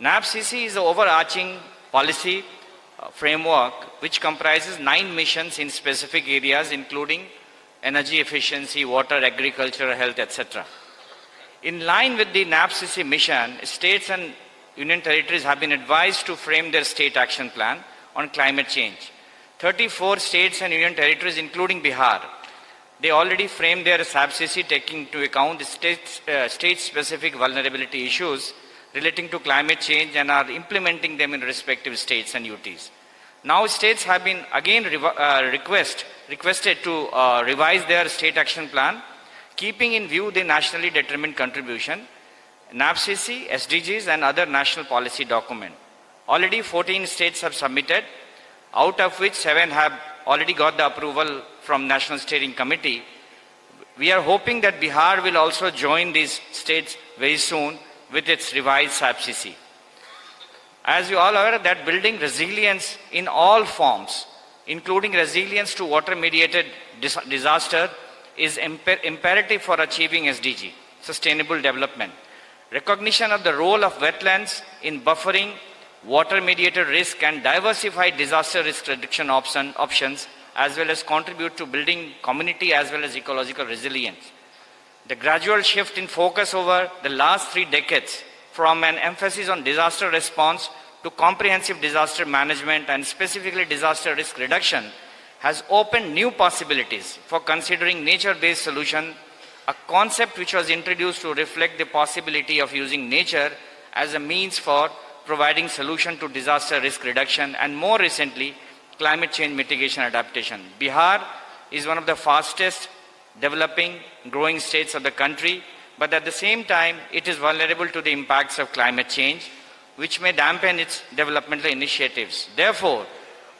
NAPCC is an overarching policy framework which comprises 9 missions in specific areas, including energy efficiency, water, agriculture, health, etc. In line with the NAPCC mission, states and union territories have been advised to frame their state action plan on climate change. 34 states and union territories, including Bihar, they already framed their SAPCC taking into account the state-specific vulnerability issues relating to climate change and are implementing them in respective states and UTs. Now states have been again requested to revise their state action plan, keeping in view the nationally determined contribution, NAPCC, SDGs and other national policy document. Already 14 states have submitted, out of which 7 have already got the approval from National Steering Committee. We are hoping that Bihar will also join these states very soon with its revised SAPCC. As you all are aware, that building resilience in all forms, including resilience to water-mediated disaster, is imperative for achieving SDG. sustainable development. Recognition of the role of wetlands in buffering water-mediated risk and diversified disaster risk reduction options, as well as contribute to building community as well as ecological resilience. The gradual shift in focus over the last 3 decades from an emphasis on disaster response to comprehensive disaster management and specifically disaster risk reduction has opened new possibilities for considering nature-based solution, a concept which was introduced to reflect the possibility of using nature as a means for providing solution to disaster risk reduction and more recently, climate change mitigation adaptation. Bihar is one of the fastest developing, growing states of the country, but at the same time, it is vulnerable to the impacts of climate change, which may dampen its developmental initiatives. Therefore,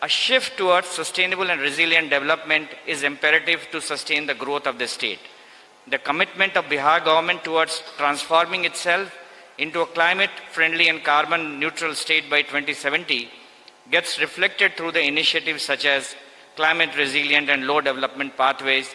a shift towards sustainable and resilient development is imperative to sustain the growth of the state. The commitment of Bihar government towards transforming itself into a climate-friendly and carbon-neutral state by 2070 gets reflected through the initiatives such as climate resilient and low development pathways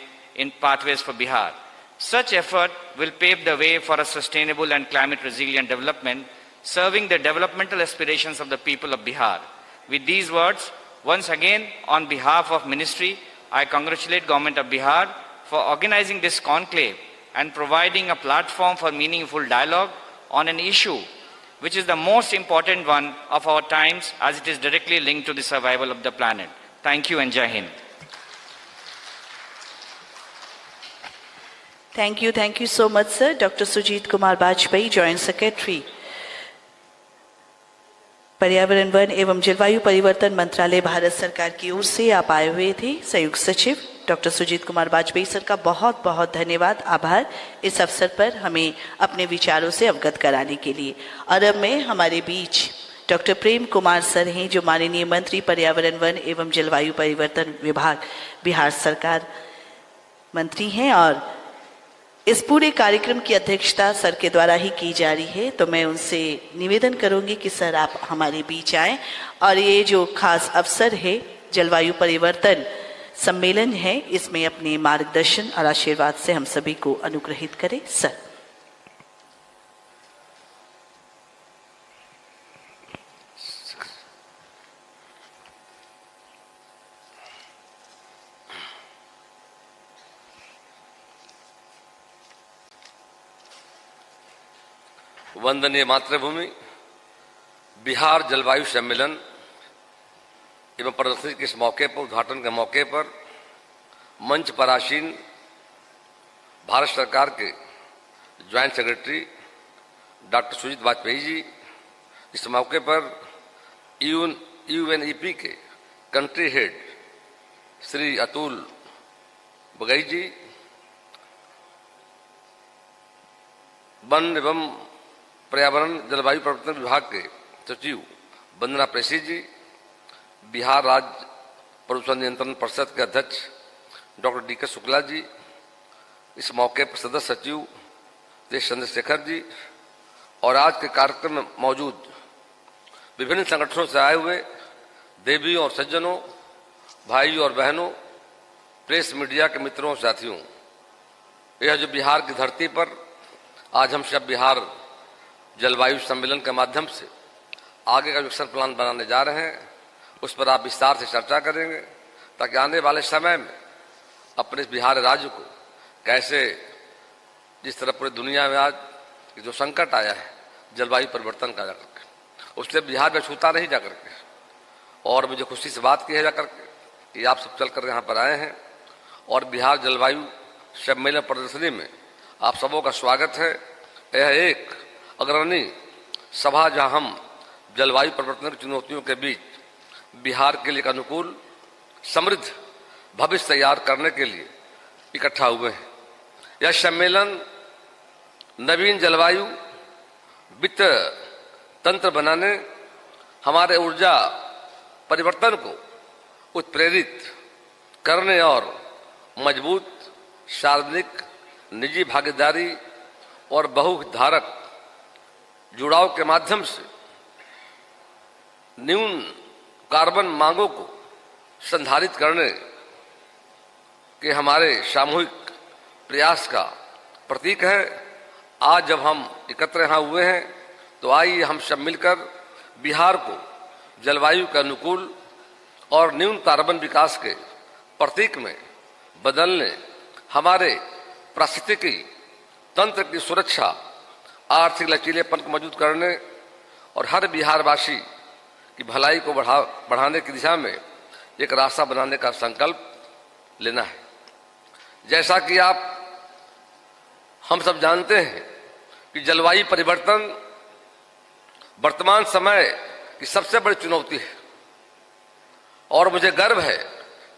for Bihar. Such effort will pave the way for a sustainable and climate resilient development, serving the developmental aspirations of the people of Bihar. With these words, once again, on behalf of Ministry, I congratulate Government of Bihar for organizing this conclave and providing a platform for meaningful dialogue on an issue which is the most important one of our times as it is directly linked to the survival of the planet. Thank you and Jai Hind.
Thank you so much, sir. Dr. Sujit Kumar Bajpayee, Joint Secretary, पर्यावरण वन एवं जलवायु परिवर्तन मंत्रालय भारत सरकार की ओर से आप आए हुए थे। संयुक्त सचिव डॉक्टर सुजीत कुमार बाजपेयी सर का बहुत बहुत धन्यवाद, आभार इस अवसर पर हमें अपने विचारों से अवगत कराने के लिए। और अब में हमारे बीच डॉक्टर प्रेम कुमार सर हैं, जो माननीय मंत्री पर्यावरण वन एवं जलवायु परिवर्तन विभाग बिहार सरकार मंत्री हैं और इस पूरे कार्यक्रम की अध्यक्षता सर के द्वारा ही की जा रही है। तो मैं उनसे निवेदन करूंगी कि सर आप हमारे बीच आएं और ये जो खास अवसर है जलवायु परिवर्तन सम्मेलन है, इसमें अपने मार्गदर्शन और आशीर्वाद से हम सभी को अनुग्रहित करें। सर।
वंदनीय मातृभूमि, बिहार जलवायु सम्मेलन एवं प्रदर्शनी के इस मौके पर, उद्घाटन के मौके पर मंच पर आसीन भारत सरकार के joint secretary doctor Sujit Vajpayee ji, इस मौके पर यूएनईपी के कंट्री हेड श्री अतुल बगई जी, वन एवं पर्यावरण जलवायु परिवर्तन विभाग के सचिव वंदना प्रेसी जी, बिहार राज्य प्रदूषण नियंत्रण परिषद के अध्यक्ष डॉक्टर डी के शुक्ला जी, इस मौके पर सदस्य सचिव चंद्रशेखर जी और आज के कार्यक्रम में मौजूद विभिन्न संगठनों से आए हुए देवियों और सज्जनों, भाइयों और बहनों, प्रेस मीडिया के मित्रों और साथियों, यह जो बिहार की धरती पर आज हम सब बिहार जलवायु सम्मेलन के माध्यम से आगे का एक्शन प्लान बनाने जा रहे हैं, उस पर आप विस्तार से चर्चा करेंगे ताकि आने वाले समय में अपने बिहार राज्य को कैसे, जिस तरह पूरी दुनिया में आज जो संकट आया है जलवायु परिवर्तन का जाकर के, उससे बिहार में छूता नहीं जाकर के। और मुझे खुशी से बात की है जाकर के कि आप सब चलकर यहाँ पर आए हैं और बिहार जलवायु सम्मेलन प्रदर्शनी में आप सबों का स्वागत है। यह एक अग्रणी सभा जहां हम जलवायु परिवर्तन की चुनौतियों के बीच बिहार के लिए एक अनुकूल समृद्ध भविष्य तैयार करने के लिए इकट्ठा हुए हैं। यह सम्मेलन नवीन जलवायु वित्त तंत्र बनाने, हमारे ऊर्जा परिवर्तन को उत्प्रेरित करने और मजबूत सार्वजनिक निजी भागीदारी और बहुहितधारक जुड़ाव के माध्यम से न्यून कार्बन मांगों को संधारित करने के हमारे सामूहिक प्रयास का प्रतीक है। आज जब हम एकत्र यहाँ हुए हैं तो आइए हम सब मिलकर बिहार को जलवायु के अनुकूल और न्यून कार्बन विकास के प्रतीक में बदलने, हमारे पारिस्थितिकी तंत्र की सुरक्षा, आर्थिक लचीलेपन को मजबूत करने और हर बिहारवासी की भलाई को बढ़ाने की दिशा में एक रास्ता बनाने का संकल्प लेना है। जैसा कि हम सब जानते हैं कि जलवायु परिवर्तन वर्तमान समय की सबसे बड़ी चुनौती है और मुझे गर्व है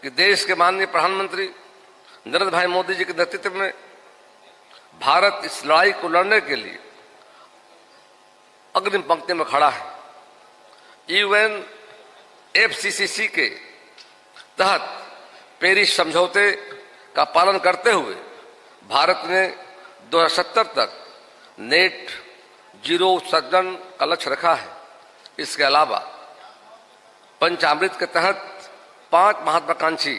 कि देश के माननीय प्रधानमंत्री नरेंद्र भाई मोदी जी के नेतृत्व में भारत इस लड़ाई को लड़ने के लिए अग्रिम पंक्ति में खड़ा है। UNFCCC के तहत पेरिस समझौते का पालन करते हुए भारत ने 2070 तक नेट जीरो उत्सर्जन का लक्ष्य रखा है। इसके अलावा पंचामृत के तहत 5 महत्वाकांक्षी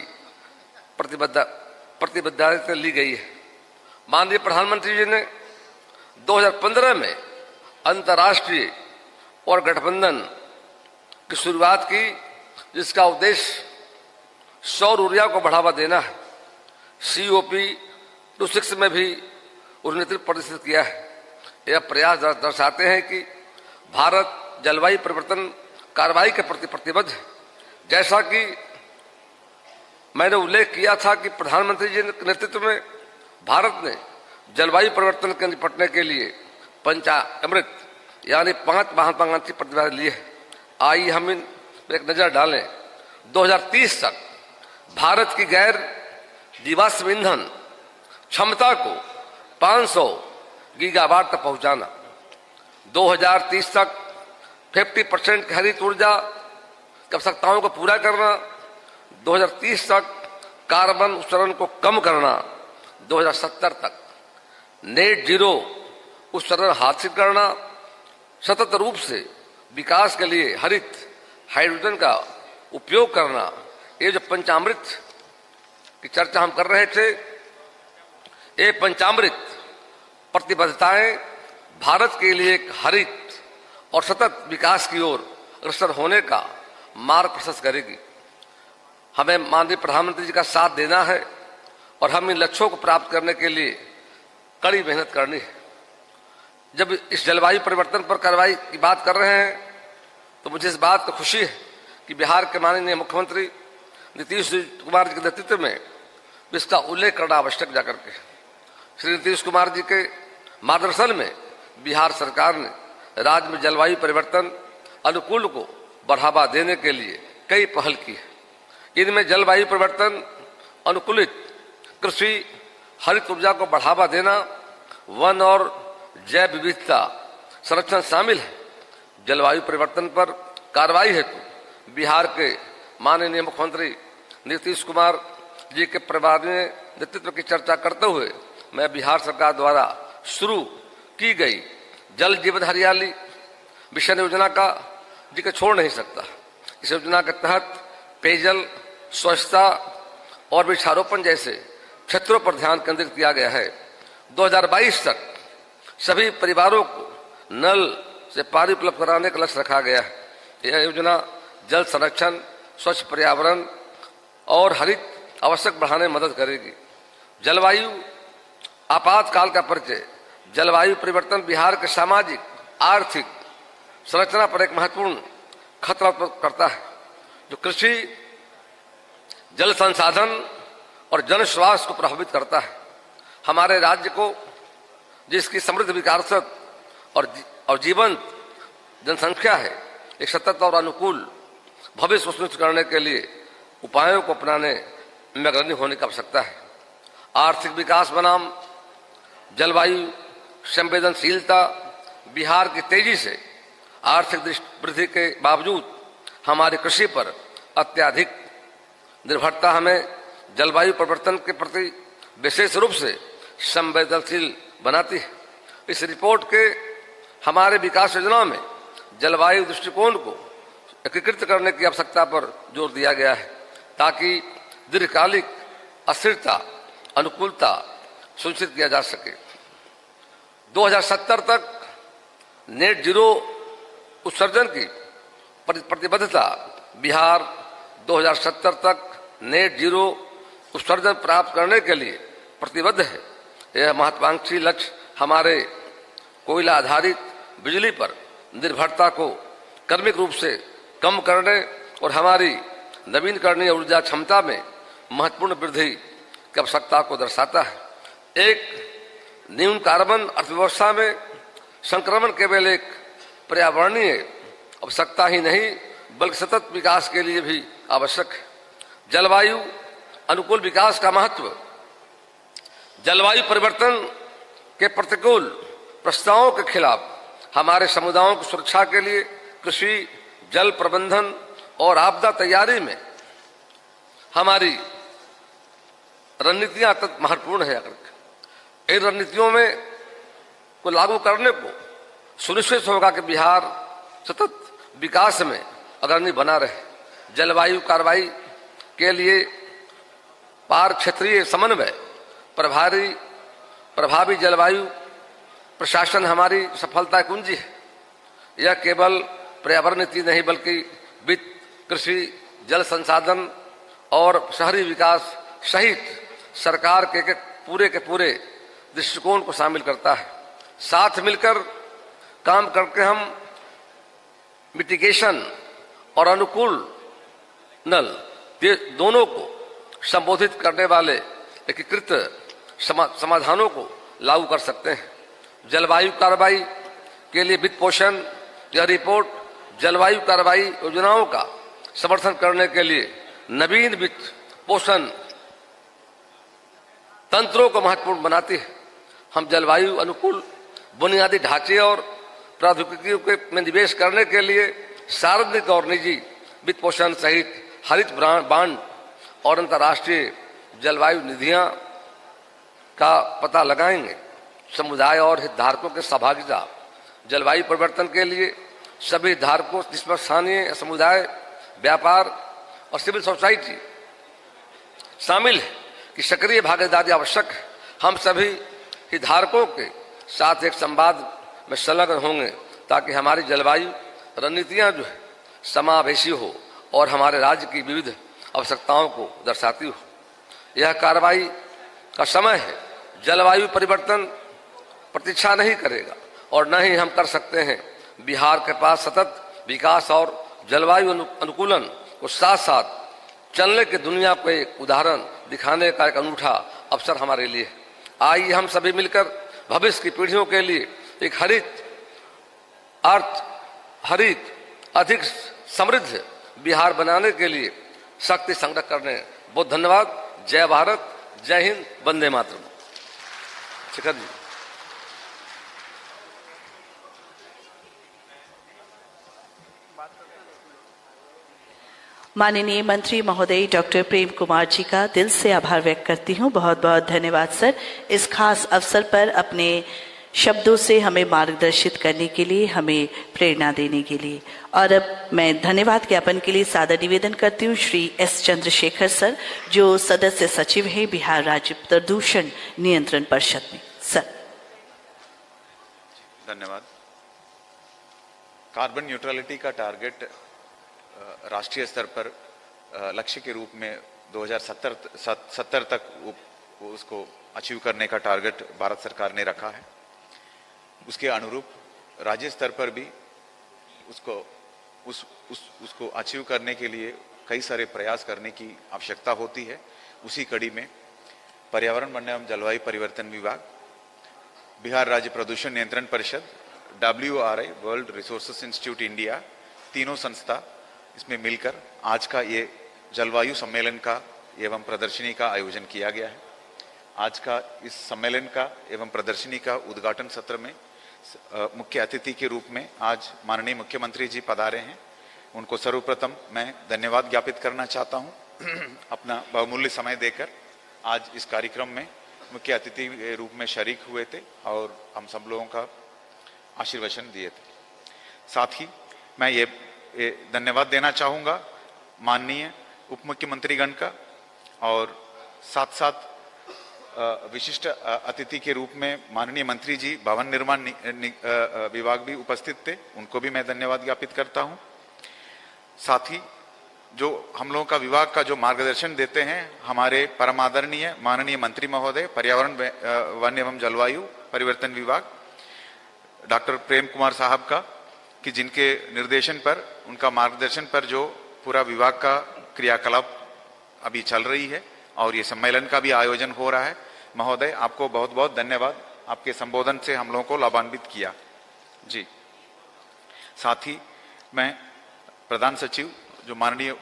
प्रतिबद्धता ली गई है। माननीय प्रधानमंत्री जी ने 2015 में अंतर्राष्ट्रीय और गठबंधन की शुरुआत की, जिसका उद्देश्य सौर ऊर्जा को बढ़ावा देना है। COP26 में भी उन्होंने नेतृत्व प्रदर्शित किया है। यह प्रयास दर्शाते हैं कि भारत जलवायु परिवर्तन कार्रवाई के प्रति प्रतिबद्ध है। जैसा कि मैंने उल्लेख किया था कि प्रधानमंत्री जी के नेतृत्व में भारत ने जलवायु परिवर्तन के निपटने के लिए पंचामृत यानी 5 महत्वाकांक्षी प्रतिबद्धता ली है। आइए हम इन पर एक नजर डालें। 2030 तक भारत की गैर जीवाश्म ईंधन क्षमता को 500 गीगावाट तक पहुंचाना, 2030 तक 50% की हरित ऊर्जा की आवश्यकताओं को पूरा करना, 2030 तक कार्बन उत्सर्जन को कम करना, 2070 तक नेट जीरो उत्सर्जन हासिल करना, सतत रूप से विकास के लिए हरित हाइड्रोजन का उपयोग करना। ये जो पंचामृत की चर्चा हम कर रहे थे, ये पंचामृत प्रतिबद्धताएं भारत के लिए एक हरित और सतत विकास की ओर अग्रसर होने का मार्ग प्रशस्त करेगी। हमें माननीय प्रधानमंत्री जी का साथ देना है और हम इन लक्ष्यों को प्राप्त करने के लिए कड़ी मेहनत करनी है। जब इस जलवायु परिवर्तन पर कार्रवाई की बात कर रहे हैं तो मुझे इस बात की खुशी है कि बिहार के माननीय मुख्यमंत्री नीतीश कुमार जी के नेतृत्व में इसका उल्लेख करना आवश्यक जाकर के। श्री नीतीश कुमार जी के मार्गदर्शन में बिहार सरकार ने राज्य में जलवायु परिवर्तन अनुकूल को बढ़ावा देने के लिए कई पहल की है। इनमें जलवायु परिवर्तन अनुकूलित कृषि, हरित ऊर्जा को बढ़ावा देना, वन और जैव विविधता संरक्षण शामिल है। जलवायु परिवर्तन पर कार्रवाई हेतु बिहार के माननीय मुख्यमंत्री नीतीश कुमार जी के प्रभावी नेतृत्व की चर्चा करते हुए मैं बिहार सरकार द्वारा शुरू की गई जल जीवन हरियाली मिशन योजना का जिक्र छोड़ नहीं सकता। इस योजना के तहत पेयजल, स्वच्छता और वृक्षारोपण जैसे क्षेत्रों पर ध्यान केंद्रित किया गया है। 2022 तक सभी परिवारों को नल से पानी उपलब्ध कराने का लक्ष्य रखा गया है। यह योजना जल संरक्षण, स्वच्छ पर्यावरण और हरित आवश्यक बढ़ाने में मदद करेगी। जलवायु आपातकाल का परिचय। जलवायु परिवर्तन बिहार के सामाजिक आर्थिक संरचना पर एक महत्वपूर्ण खतरा करता है, जो कृषि, जल संसाधन और जन स्वास्थ्य को प्रभावित करता है। हमारे राज्य को जिसकी समृद्ध विकासत और जीवंत जनसंख्या है, एक सतत और अनुकूल भविष्य सुनिश्चित करने के लिए उपायों को अपनाने में अग्रणी होने की आवश्यकता है। आर्थिक विकास बनाम जलवायु संवेदनशीलता। बिहार की तेजी से आर्थिक वृद्धि के बावजूद हमारी कृषि पर अत्यधिक निर्भरता हमें जलवायु परिवर्तन के प्रति विशेष रूप से संवेदनशील बनाती है। इस रिपोर्ट के हमारे विकास योजनाओं में जलवायु दृष्टिकोण को एकीकृत करने की आवश्यकता पर जोर दिया गया है, ताकि दीर्घकालिक अस्थिरता, अनुकूलता सुनिश्चित किया जा सके। 2070 तक नेट जीरो उत्सर्जन की प्रतिबद्धता। बिहार 2070 तक नेट जीरो उत्सर्जन प्राप्त करने के लिए प्रतिबद्ध है। यह महत्वाकांक्षी लक्ष्य हमारे कोयला आधारित बिजली पर निर्भरता को क्रमिक रूप से कम करने और हमारी नवीनकरणीय ऊर्जा क्षमता में महत्वपूर्ण वृद्धि की आवश्यकता को दर्शाता है। एक न्यून कार्बन अर्थव्यवस्था में संक्रमण केवल एक पर्यावरणीय आवश्यकता ही नहीं बल्कि सतत विकास के लिए भी आवश्यक है। जलवायु अनुकूल विकास का महत्व। जलवायु परिवर्तन के प्रतिकूल प्रस्तावों के खिलाफ हमारे समुदायों की सुरक्षा के लिए कृषि, जल प्रबंधन और आपदा तैयारी में हमारी रणनीतियां अत्यंत महत्वपूर्ण है। इन रणनीतियों में को लागू करने को सुनिश्चित होगा कि बिहार सतत विकास में अग्रणी बना रहे। जलवायु कार्रवाई के लिए पार क्षेत्रीय समन्वय, प्रभावी जलवायु प्रशासन हमारी सफलता की कुंजी है। यह केवल पर्यावरण नीति नहीं बल्कि वित्त, कृषि, जल संसाधन और शहरी विकास सहित सरकार के पूरे दृष्टिकोण को शामिल करता है। साथ मिलकर काम करके हम मिटिगेशन और अनुकूल नल दोनों को संबोधित करने वाले एकीकृत समाधानों को लागू कर सकते हैं। जलवायु कार्रवाई के लिए वित्त पोषण। यह रिपोर्ट जलवायु कार्रवाई योजनाओं का समर्थन करने के लिए नवीन वित्त पोषण तंत्रों को महत्वपूर्ण बनाती है। हम जलवायु अनुकूल बुनियादी ढांचे और प्रौद्योगिकियों में निवेश करने के लिए सार्वजनिक और निजी वित्त पोषण सहित हरित बांड और अंतर्राष्ट्रीय जलवायु निधियां का पता लगाएंगे। समुदाय और हितधारकों के सहभागिता। जलवायु परिवर्तन के लिए सभी हितधारकों, स्थानीय समुदाय, व्यापार और सिविल सोसाइटी शामिल है कि सक्रिय भागीदारी आवश्यक है। हम सभी हितधारकों के साथ एक संवाद में संलग्न होंगे ताकि हमारी जलवायु रणनीतियां जो है समावेशी हो और हमारे राज्य की विविध आवश्यकताओं को दर्शाती हो। यह कार्रवाई का समय है। जलवायु परिवर्तन प्रतीक्षा नहीं करेगा और न ही हम कर सकते हैं। बिहार के पास सतत विकास और जलवायु अनुकूलन को साथ साथ चलने की दुनिया को एक उदाहरण दिखाने का एक अनूठा अवसर हमारे लिए है। आइए हम सभी मिलकर भविष्य की पीढ़ियों के लिए एक हरित अधिक समृद्ध बिहार बनाने के लिए शक्ति संग्रह करने। बहुत धन्यवाद। जय भारत, जय हिंद, वंदे मातरम। शिखर जी।
माननीय मंत्री महोदय डॉक्टर प्रेम कुमार जी का दिल से आभार व्यक्त करती हूँ। बहुत बहुत धन्यवाद सर, इस खास अवसर पर अपने शब्दों से हमें मार्गदर्शित करने के लिए, हमें प्रेरणा देने के लिए। और अब मैं धन्यवाद ज्ञापन के लिए सादर निवेदन करती हूँ श्री एस चंद्रशेखर सर, जो सदस्य सचिव हैं बिहार राज्य प्रदूषण नियंत्रण परिषद में। सर
धन्यवाद। कार्बन न्यूट्रलिटी का टारगेट राष्ट्रीय स्तर पर लक्ष्य के रूप में 2070 तक उसको अचीव करने का टारगेट भारत सरकार ने रखा है। उसके अनुरूप राज्य स्तर पर भी उसको अचीव करने के लिए कई सारे प्रयास करने की आवश्यकता होती है। उसी कड़ी में पर्यावरण वन एवं जलवायु परिवर्तन विभाग, बिहार राज्य प्रदूषण नियंत्रण परिषद, WRI world resources institute India, तीनों संस्था इसमें मिलकर आज का ये जलवायु सम्मेलन का एवं प्रदर्शनी का आयोजन किया गया है। आज का इस सम्मेलन का एवं प्रदर्शनी का उद्घाटन सत्र में मुख्य अतिथि के रूप में आज माननीय मुख्यमंत्री जी पधारे हैं। उनको सर्वप्रथम मैं धन्यवाद ज्ञापित करना चाहता हूं। अपना बहुमूल्य समय देकर आज इस कार्यक्रम में मुख्य अतिथि के रूप में शरीक हुए थे और हम सब लोगों का आशीर्वचन दिए थे। साथ ही मैं ये धन्यवाद देना चाहूँगा माननीय उप मुख्यमंत्रीगण का और साथ साथ विशिष्ट अतिथि के रूप में माननीय मंत्री जी भवन निर्माण विभाग भी उपस्थित थे, उनको भी मैं धन्यवाद ज्ञापित करता हूं। साथ ही जो हम लोगों का विभाग का जो मार्गदर्शन देते हैं हमारे परम आदरणीय माननीय मंत्री महोदय पर्यावरण वन एवं जलवायु परिवर्तन विभाग डॉक्टर प्रेम कुमार साहब का, कि जिनके निर्देशन पर उनका मार्गदर्शन पर जो पूरा विभाग का क्रियाकलाप अभी चल रही है और ये सम्मेलन का भी आयोजन हो रहा है। महोदय आपको बहुत बहुत धन्यवाद, आपके संबोधन से हम लोगों को लाभान्वित किया जी। साथ ही मैं प्रधान सचिव जो माननीय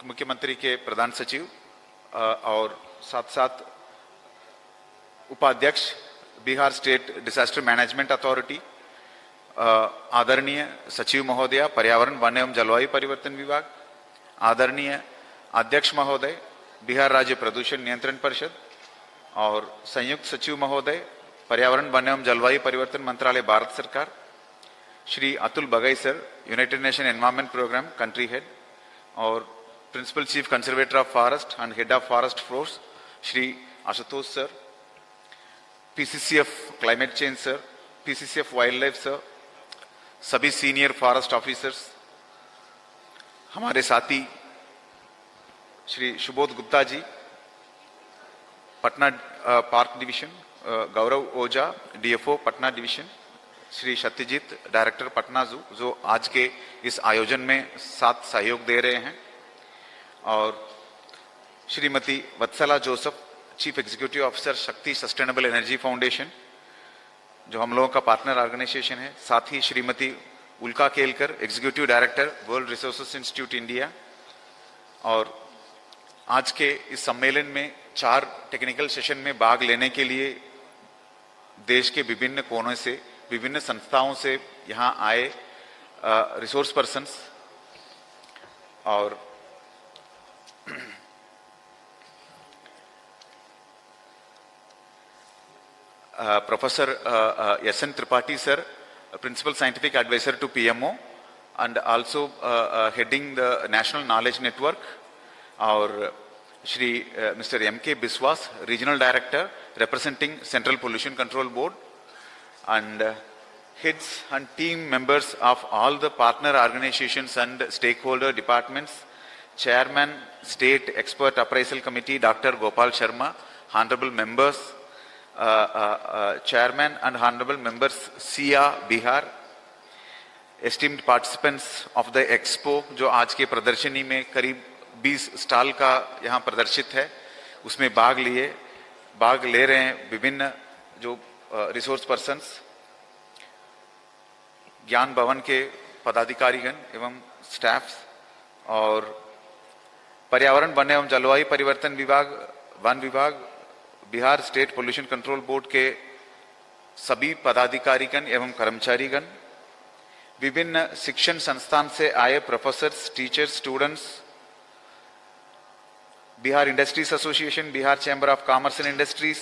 मुख्यमंत्री के प्रधान सचिव और साथ साथ उपाध्यक्ष Bihar state disaster management authority आदरणीय सचिव महोदया पर्यावरण वन एवं जलवायु परिवर्तन विभाग, आदरणीय अध्यक्ष महोदय बिहार राज्य प्रदूषण नियंत्रण परिषद और संयुक्त सचिव महोदय पर्यावरण वन एवं जलवायु परिवर्तन मंत्रालय भारत सरकार, Shri Atul Bagai sir United Nation Environment Programme country head और principal chief conservator of forest and head of forest force Shri Ashutosh sir, PCCF climate change sir, PCCF wildlife sir, सभी सीनियर फॉरेस्ट ऑफिसर्स, हमारे साथी Shri Subodh Gupta ji Patna park division, Gaurav Ojha DFO Patna division, Shri Satyajit director Patna zoo जो आज के इस आयोजन में साथ सहयोग दे रहे हैं, और श्रीमती वत्सला जोसेफ चीफ एग्जीक्यूटिव ऑफिसर शक्ति सस्टेनेबल एनर्जी फाउंडेशन जो हम लोगों का पार्टनर ऑर्गेनाइजेशन है, साथ ही श्रीमती उल्का Kelkar executive director world resources institute India. और आज के इस सम्मेलन में 4 टेक्निकल सेशन में भाग लेने के लिए देश के विभिन्न कोनों से विभिन्न संस्थाओं से यहाँ आए रिसोर्स पर्सन्स और Professor S.N. Tripathi sir, Principal Scientific Advisor to PMO and also heading the National Knowledge Network, और Shri Mr. M.K. Biswas, Regional Director representing Central Pollution Control Board, and heads and team members of all the partner organizations and stakeholder departments, Chairman State Expert Appraisal Committee Dr. Gopal Sharma, honorable members, Chairman and honorable members SIA Bihar, esteemed participants of the expo जो आज के प्रदर्शनी में करीब 20 stall का यहाँ प्रदर्शित है, उसमें भाग ले रहे हैं विभिन्न जो रिसोर्स पर्सन्स, ज्ञान भवन के पदाधिकारीगण एवं स्टाफ, और पर्यावरण वन एवं जलवायु परिवर्तन विभाग, वन विभाग, Bihar state pollution control board के सभी पदाधिकारीगण एवं कर्मचारीगण, विभिन्न शिक्षण संस्थान से आए professors, teachers, students, Bihar industries association, Bihar chamber of commerce and industries,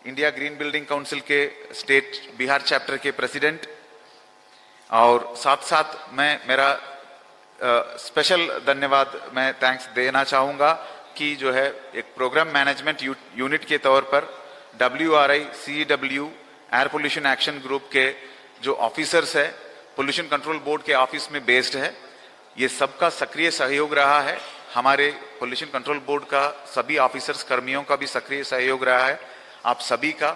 India green building council के स्टेट बिहार चैप्टर के प्रेसिडेंट, और साथ साथ मैं मेरा स्पेशल धन्यवाद मैं थैंक्स देना चाहूँगा कि जो है एक प्रोग्राम मैनेजमेंट यूनिट के तौर पर WRI CEW air pollution action group के जो ऑफिसर्स है पोल्यूशन कंट्रोल बोर्ड के ऑफिस में बेस्ड है, ये सबका सक्रिय सहयोग रहा है। हमारे पोल्यूशन कंट्रोल बोर्ड का सभी ऑफिसर्स कर्मियों का भी सक्रिय सहयोग रहा है। आप सभी का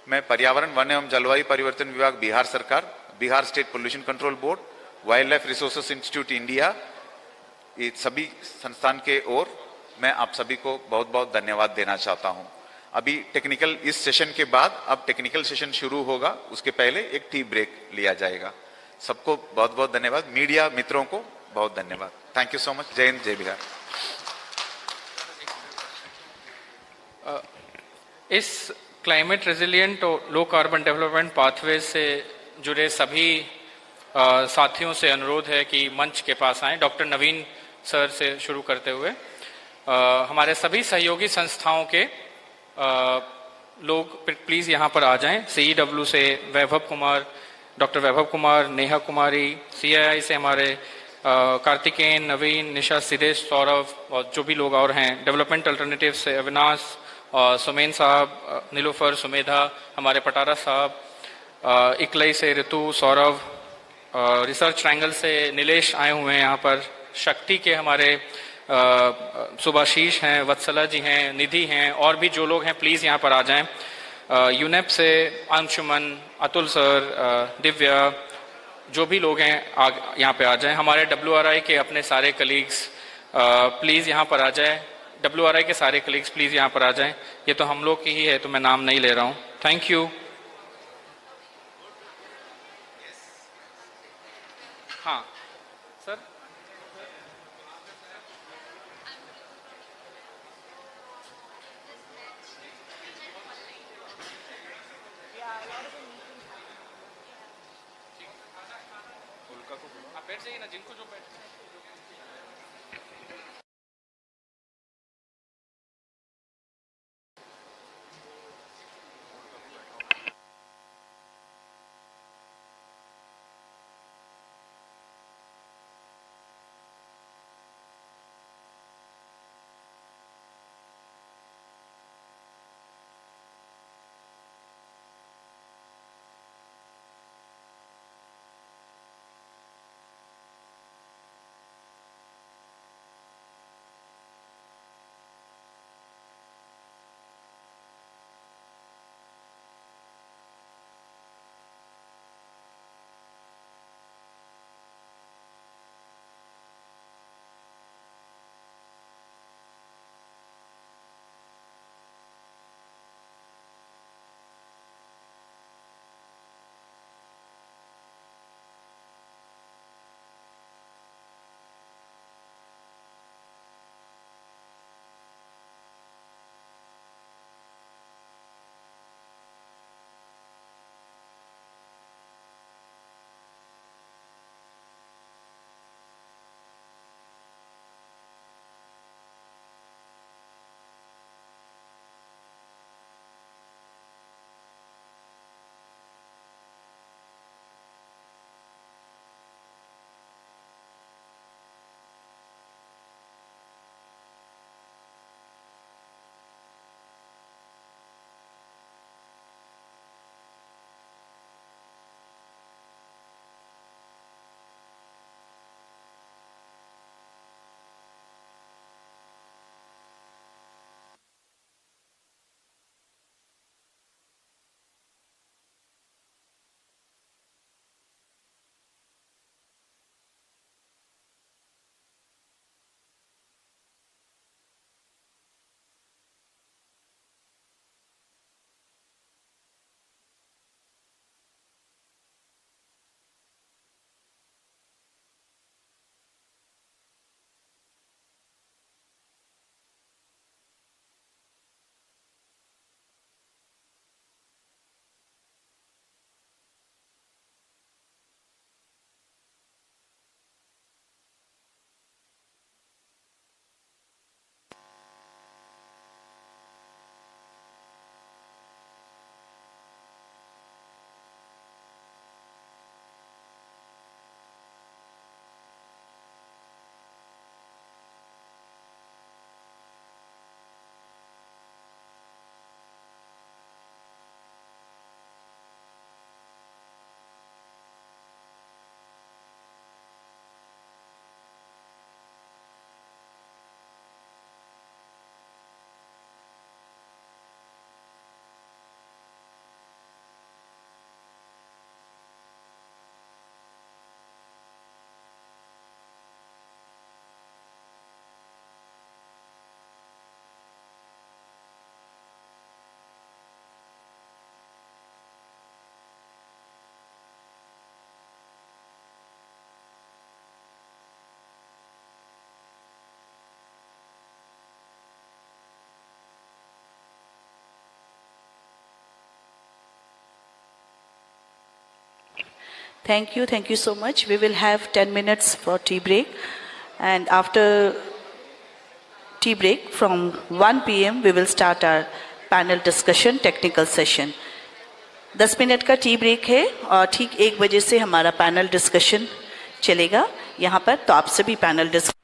मैं पर्यावरण वन एवं जलवायु परिवर्तन विभाग बिहार सरकार, Bihar state pollution control board, wild life resources institute India, ये सभी संस्थान के ओर मैं आप सभी को बहुत बहुत धन्यवाद देना चाहता हूं। अभी टेक्निकल इस सेशन के बाद अब टेक्निकल सेशन शुरू होगा, उसके पहले एक टी ब्रेक लिया जाएगा। सबको बहुत बहुत धन्यवाद, मीडिया मित्रों को बहुत धन्यवाद। Thank you so much. जय हिंद, जय बिहार।
इस क्लाइमेट रेजिलिएंट और लो कार्बन डेवलपमेंट पाथवे से जुड़े सभी साथियों से अनुरोध है कि मंच के पास आएं। डॉक्टर नवीन सर से शुरू करते हुए हमारे सभी सहयोगी संस्थाओं के लोग प्लीज यहाँ पर आ जाएं। CEW से वैभव कुमार, डॉक्टर वैभव कुमार, नेहा कुमारी, CII से हमारे कार्तिकेयन, नवीन, निशा, सिद्धेश, सौरभ और जो भी लोग और हैं, डेवलपमेंट अल्टरनेटिव से अविनाश सुमेन साहब, नीलोफर, सुमेधा, हमारे पटारा साहब, इकलई से ऋतु, सौरभ, रिसर्च ट्रायंगल से नीलेश आए हुए हैं यहाँ पर, शक्ति के हमारे सुभाशीष हैं, वत्सला जी हैं, निधि हैं, और भी जो लोग हैं प्लीज़ यहाँ पर आ जाएं। यूनेप से अंशुमन, अतुल सर, दिव्या, जो भी लोग हैं यहाँ पे आ जाएं। हमारे WRI के अपने सारे कलीग्स प्लीज़ यहाँ पर आ जाएं। WRI के सारे कलीग्स प्लीज़ यहाँ पर आ जाएं। ये तो हम लोग की ही है, तो मैं नाम नहीं ले रहा हूँ। Thank you. हाँ सर, आप बैठ जाइए ना, जिनको जो बैठ।
Thank you so much. We will have 10 minutes for tea break. And after tea break from 1 p.m. we will start our panel discussion technical session. 10 minute का टी ब्रेक है और ठीक 1 बजे से हमारा पैनल डिस्कशन चलेगा यहाँ पर, तो आप सभी panel discussion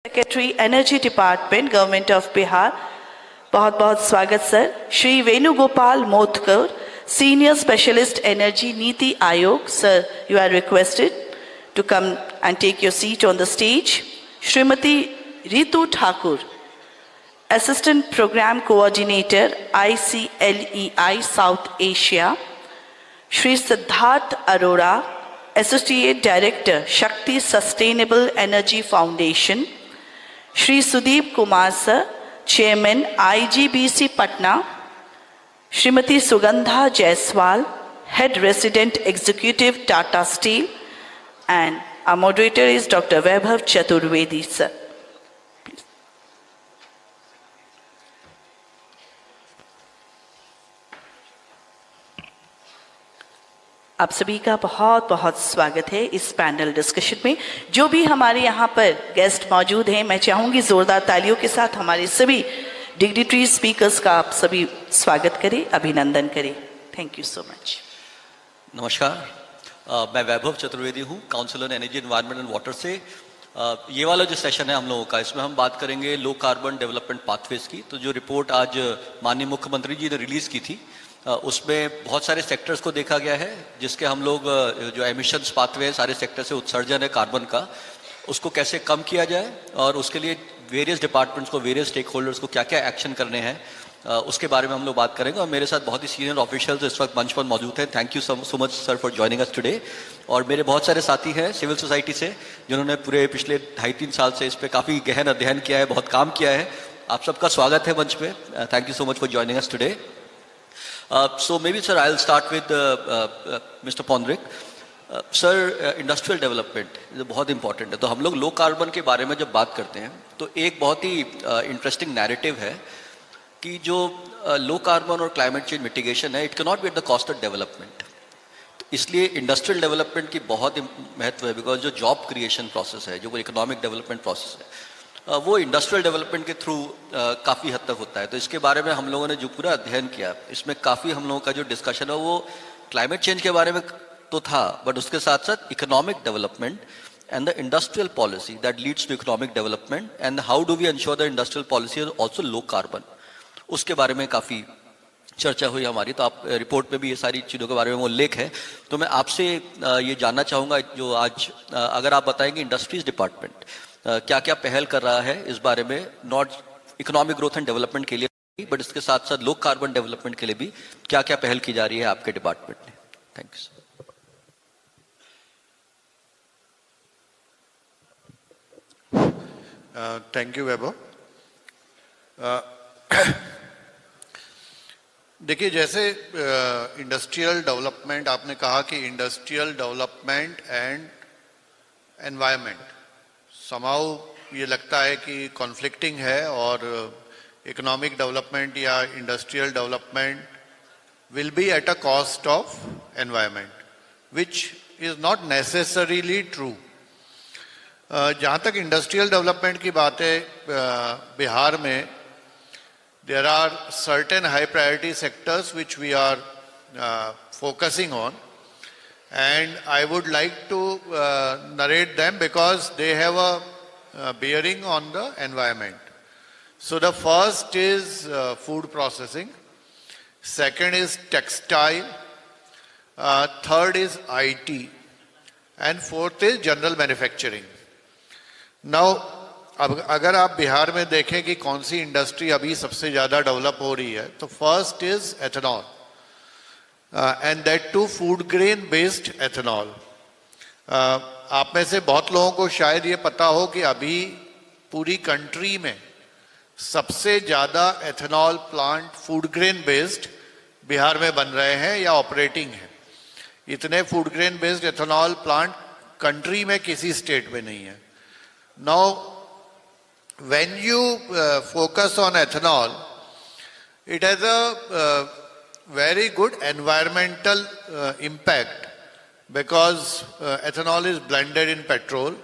secretary energy department government of Bihar, बहुत बहुत स्वागत sir. Shri Venugopal Mothkar, senior specialist energy NITI Aayog, sir you are requested to come and take your seat on the stage. Shrimati Ritu Thakur, Assistant Program Coordinator, ICLEI South Asia. Shri Siddharth Arora, Associate Director, Shakti Sustainable Energy Foundation. Shri Sudeep Kumar Sir, Chairman, IGBC Patna. Shrimati Sugandha Jaiswal, Head Resident Executive, Tata Steel. And our moderator is Dr. Vaibhav Chaturvedi, sir. Please. आप सभी का बहुत बहुत स्वागत है इस panel discussion में। जो भी हमारे यहाँ पर गेस्ट मौजूद हैं, मैं चाहूँगी जोरदार तालियों के साथ हमारे सभी डिग्निटरी स्पीकर्स का आप सभी स्वागत करें, अभिनंदन करें। Thank you so much.
नमस्कार, मैं वैभव चतुर्वेदी हूँ, council on energy environment and water से। ये वाला जो सेशन है हम लोगों का, इसमें हम बात करेंगे लो कार्बन डेवलपमेंट पाथवेज की। तो जो रिपोर्ट आज माननीय मुख्यमंत्री जी ने रिलीज़ की थी, उसमें बहुत सारे सेक्टर्स को देखा गया है, जिसके हम लोग जो एमिशंस पाथवे सारे सेक्टर से उत्सर्जन है कार्बन का, उसको कैसे कम किया जाए और उसके लिए वेरियस डिपार्टमेंट्स को, वेरियस स्टेक होल्डर्स को क्या क्या एक्शन करने हैं, उसके बारे में हम लोग बात करेंगे। और मेरे साथ बहुत ही सीनियर ऑफिशियल्स इस वक्त मंच पर मौजूद हैं। Thank you so much sir for joining us today. और मेरे बहुत सारे साथी हैं सिविल सोसाइटी से, जिन्होंने पूरे पिछले 2.5-3 साल से इस पर काफ़ी गहन अध्ययन किया है, बहुत काम किया है। आप सबका स्वागत है मंच पे। Thank you so much for joining us today. So maybe sir I will start with mister Pundrik. Sir, industrial development बहुत इंपॉर्टेंट है। तो हम लोग लो कार्बन के बारे में जब बात करते हैं तो एक बहुत ही इंटरेस्टिंग नैरेटिव है कि जो लो कार्बन और क्लाइमेट चेंज मिटिगेशन है, it can not be eight the cost of development. इसलिए इंडस्ट्रियल डेवलपमेंट की बहुत महत्व है, बिकॉज जो जॉब क्रिएशन प्रोसेस है, जो इकोनॉमिक डेवलपमेंट प्रोसेस है, वो इंडस्ट्रियल डेवलपमेंट के थ्रू काफ़ी हद तक होता है। तो इसके बारे में हम लोगों ने जो पूरा अध्ययन किया, इसमें काफ़ी हम लोगों का जो डिस्कशन है वो क्लाइमेट चेंज के बारे में तो था, बट उसके साथ साथ economic development and the industrial policy that leads to economic development and how do we ensure the industrial policy is also low carbon, उसके बारे में काफ़ी चर्चा हुई हमारी। तो आप रिपोर्ट में भी ये सारी चीज़ों के बारे में उल्लेख है। तो मैं आपसे ये जानना चाहूँगा, जो आज अगर आप बताएंगे इंडस्ट्रीज डिपार्टमेंट क्या क्या पहल कर रहा है इस बारे में, not economic growth and development के लिए बट इसके साथ साथ लो कार्बन डेवलपमेंट के लिए भी क्या क्या पहल की जा रही है आपके डिपार्टमेंट में। Thank you.
थैंक यू वैभव। देखिए, जैसे इंडस्ट्रियल डेवलपमेंट आपने कहा कि इंडस्ट्रियल डेवलपमेंट एंड एनवायरनमेंट समाउ ये लगता है कि कॉन्फ्लिक्टिंग है, और इकोनॉमिक डेवलपमेंट या industrial development will be at a cost of environment, which is not necessarily true. जहाँ तक इंडस्ट्रियल डेवलपमेंट की बात है, बिहार में there are certain high priority sectors which we are focusing on, and I would like to narrate them because they have a bearing on the environment. So the first is food processing, second is textile, third is IT, and fourth is general manufacturing. Now, अब अगर आप बिहार में देखें कि कौन सी industry अभी सबसे ज़्यादा डेवलप हो रही है, तो first is ethanol, and that too food grain based ethanol. आप में से बहुत लोगों को शायद ये पता हो कि अभी पूरी कंट्री में सबसे ज़्यादा ethanol plant food grain based Bihar में बन रहे हैं या ऑपरेटिंग हैं। इतने food grain based ethanol plant country में किसी स्टेट में नहीं है। Now when you focus on ethanol, it has a very good environmental impact because ethanol is blended in petrol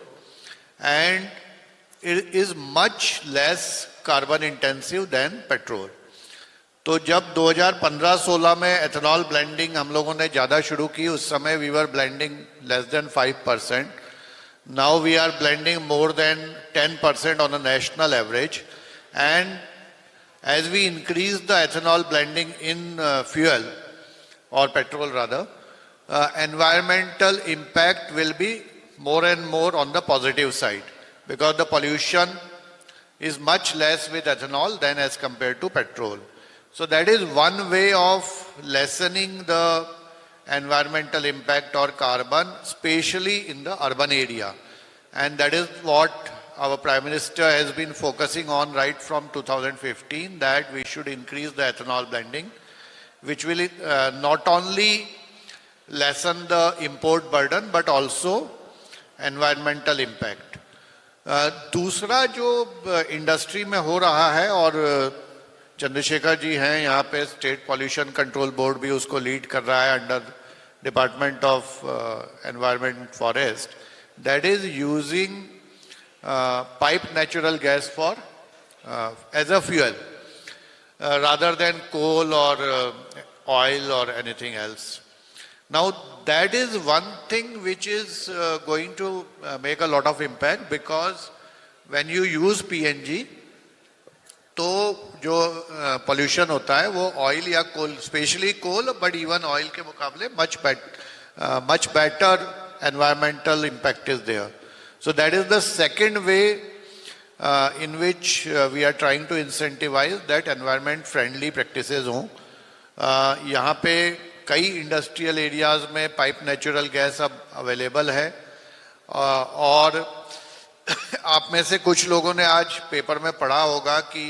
and it is much less carbon intensive than petrol. तो जब 2015-16 में ethanol blending हम लोगों ने ज़्यादा शुरू की, उस समय we were blending less than 5%. Now we are blending more than 10% on a national average, and as we increase the ethanol blending in fuel or petrol rather, environmental impact will be more and more on the positive side, because the pollution is much less with ethanol than as compared to petrol. So that is one way of lessening the environmental impact or carbon, especially in the urban area. And that is what our Prime Minister has been focusing on right from 2015, that we should increase the ethanol blending, which will not only lessen the import burden but also environmental impact. दूसरा जो industry में हो रहा है, और चंद्रशेखर जी हैं यहाँ पे, स्टेट पॉल्यूशन कंट्रोल बोर्ड भी उसको लीड कर रहा है under department of environment forest, that is using pipe natural gas for as a fuel rather than coal or oil or anything else. Now that is one thing which is going to make a lot of impact, because when you use PNG, तो जो pollution होता है वो oil या coal, especially coal, but even oil के मुकाबले much better environmental impact is there. So that is the second way in which we are trying to incentivize that environment friendly practices हों. यहाँ पे कई इंडस्ट्रियल एरियाज में pipe natural gas अब available है, और आप में से कुछ लोगों ने आज पेपर में पढ़ा होगा कि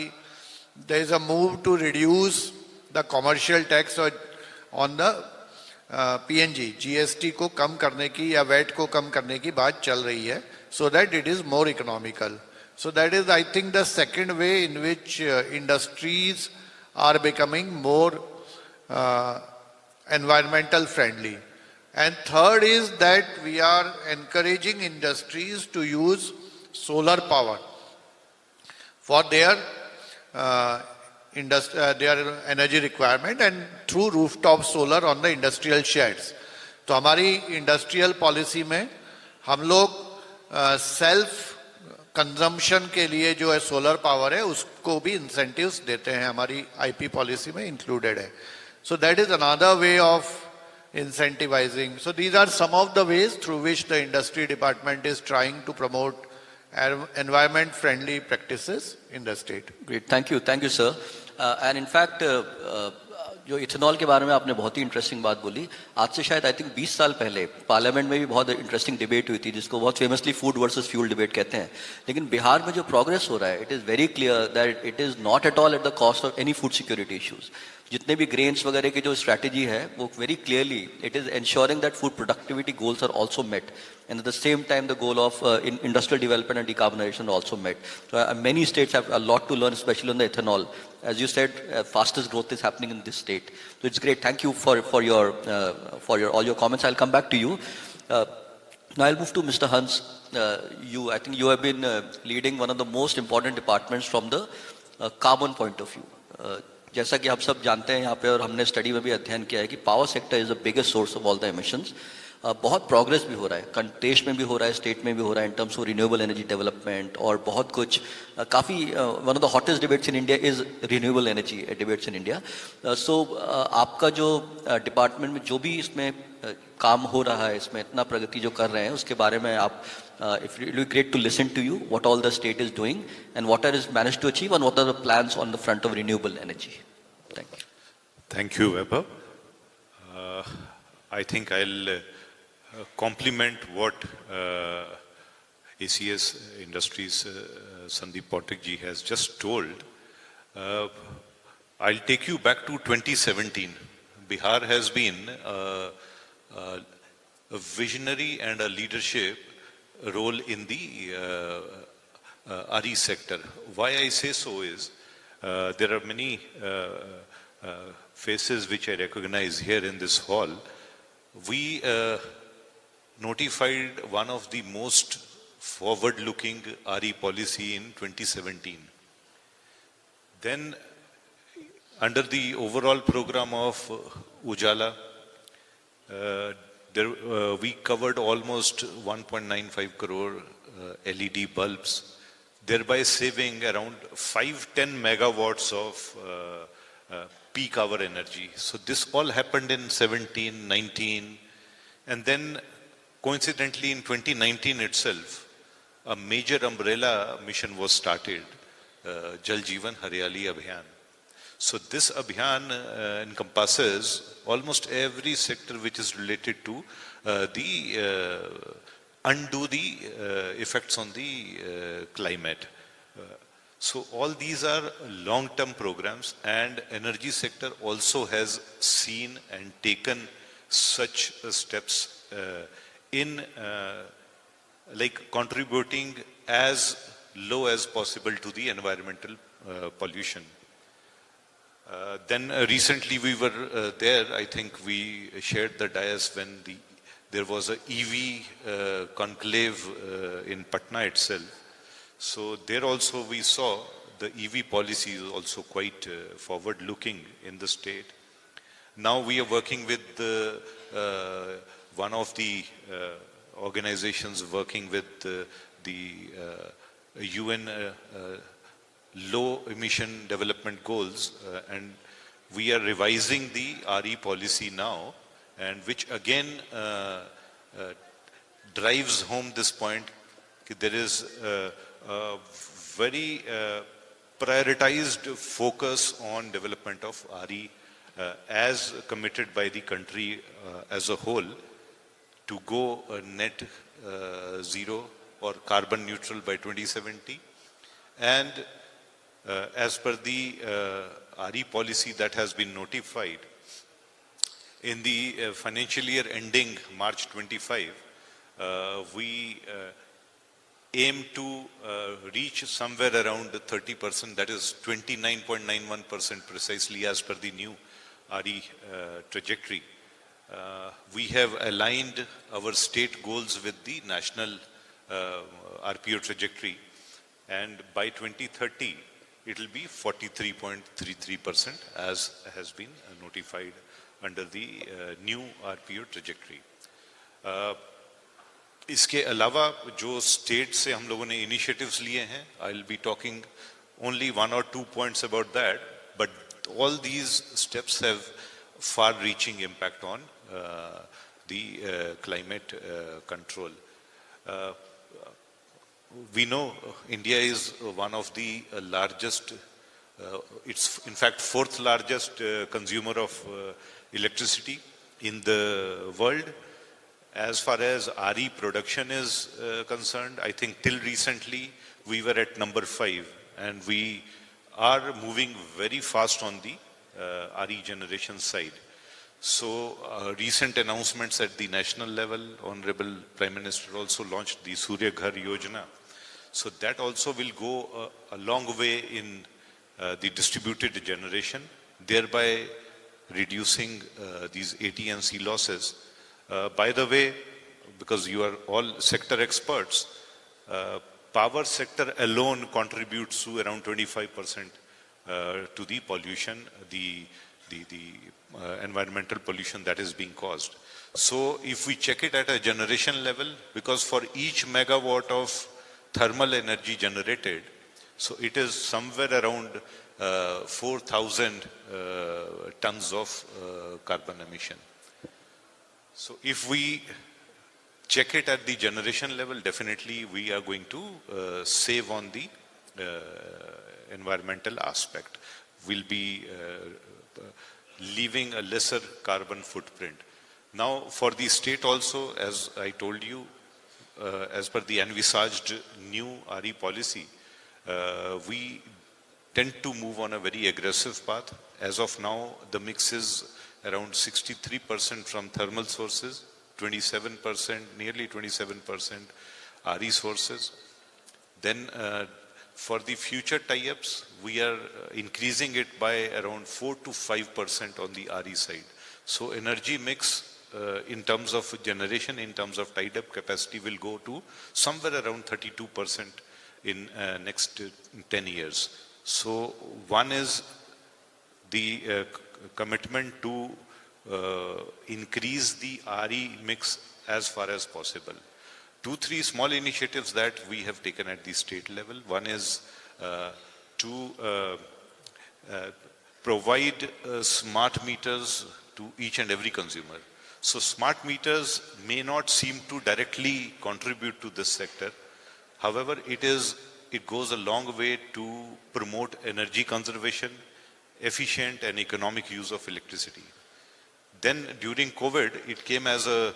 there is a move to reduce the commercial tax on the PNG, GST को कम करने की या वैट को कम करने की बात चल रही है, so that it is more economical. So that is, I think, the second way in which industries are becoming more environmental friendly. And third is that we are encouraging industries to use solar power for their energy requirement, and through rooftop solar on the industrial sheds. तो हमारी industrial policy में हम लोग self consumption के लिए जो है solar power है उसको भी इंसेंटिव्स देते हैं, हमारी आईपी पॉलिसी में इंक्लूडेड है. So that is another way of incentivizing. So these are some of the ways through which the industry department is trying to promote environment friendly practices in the state.
Great, thank you sir. And in fact जो ethanol के बारे में आपने बहुत ही interesting बात बोली, आज से शायद आई थिंक 20 साल पहले पार्लियामेंट में भी बहुत इंटरेस्टिंग डिबेट हुई थी, जिसको बहुत famously food versus fuel debate कहते हैं. लेकिन बिहार में जो प्रोग्रेस हो रहा है, it is very clear that it is not at all at the cost of any food security issues. जितने भी ग्रेन्स वगैरह की जो स्ट्रैटेजी है वो very clearly it is ensuring that food productivity goals are also met, and at the same time the goal of industrial development and decarbonization also met. So many states have a lot to learn, especially on the ethanol. As you said, fastest growth is happening in this state. So it's great. Thank you for your all your comments. I'll come back to you. Now I'll move to Mr. Hans. I think you have been leading one of the most important departments from the carbon point of view. जैसा कि आप सब जानते हैं यहाँ पे, और हमने स्टडी में भी अध्ययन किया है कि power sector is the biggest source of all the emissions. बहुत प्रोग्रेस भी हो रहा है, देश में भी हो रहा है, स्टेट में भी हो रहा है in terms of renewable energy development, और बहुत कुछ काफ़ी one of the hottest debates in India is renewable energy debates in India. So आपका जो डिपार्टमेंट में जो भी इसमें काम हो रहा है, इसमें इतना प्रगति जो कर रहे हैं, उसके बारे में आप if it will be great to listen to you what all the state is doing and what are is manage to achieve and what are the plans on the front of renewable energy.
Thank you, Vaibhav. I think I'll compliment what ACS Industries Sandeep Pathak ji has just told. I'll take you back to 2017. Bihar has been a visionary and a leadership role in the RE sector. Why I say so is there are many faces which I recognize here in this hall. We notified one of the most forward-looking RE policy in 2017. Then, under the overall program of Ujala, we covered almost 1.95 crore LED bulbs, thereby saving around 5-10 megawatts of peak hour energy. So this all happened in 17, 19, and then coincidentally in 2019 itself, a major umbrella mission was started, Jal Jeevan Haryali Abhiyan. So this Abhiyan encompasses almost every sector which is related to undo the effects on the climate. So all these are long-term programs, and energy sector also has seen and taken such steps in like contributing as low as possible to the environmental pollution. Then recently we were there, I think we shared the dais when there was a EV conclave in Patna itself. So there also we saw the EV policy is also quite forward-looking in the state. Now we are working with one of the organizations working with the UN low emission development goals, and we are revising the RE policy now, and which again drives home this point that there is a very prioritized focus on development of RE as committed by the country as a whole to go net zero or carbon neutral by 2070. And as per the RE policy that has been notified, in the financial year ending March 25, we aim to reach somewhere around 30%, that is 29.91% precisely as per the new RE trajectory. We have aligned our state goals with the national RPO trajectory, and by 2030 it will be 43.33% as has been notified under the new RPO trajectory. इसके अलावा जो state से हम लोगों ने initiatives लिए हैं, I will be talking only 1 or 2 points about that, but all these steps have far-reaching impact on the climate control. We know India is one of the largest, it's in fact fourth largest consumer of electricity in the world. As far as RE production is concerned, I think till recently we were at number 5, and we are moving very fast on the RE generation side. So recent announcements at the national level, Honorable Prime Minister also launched the Surya Ghar Yojana. So that also will go a long way in the distributed generation, thereby reducing these AT&C losses. By the way, because you are all sector experts, power sector alone contributes to around 25% to the pollution, the environmental pollution that is being caused. So if we check it at a generation level, because for each megawatt of thermal energy generated, so it is somewhere around 4,000 tons of carbon emission. So if we check it at the generation level, definitely we are going to save on the environmental aspect. We'll be leaving a lesser carbon footprint. Now for the state also, as I told you, as per the envisaged new RE policy, we tend to move on a very aggressive path. As of now, the mix is around 63% from thermal sources, 27%, nearly 27% RE sources. Then for the future tie-ups, we are increasing it by around 4 to 5% on the RE side. So energy mix in terms of generation, in terms of tied-up capacity will go to somewhere around 32% in next 10 years. So one is the commitment to increase the RE mix as far as possible. 2-3 small initiatives that we have taken at the state level. One is to provide smart meters to each and every consumer. So smart meters may not seem to directly contribute to this sector. However, it goes a long way to promote energy conservation, efficient and economic use of electricity. Then during COVID, it came as a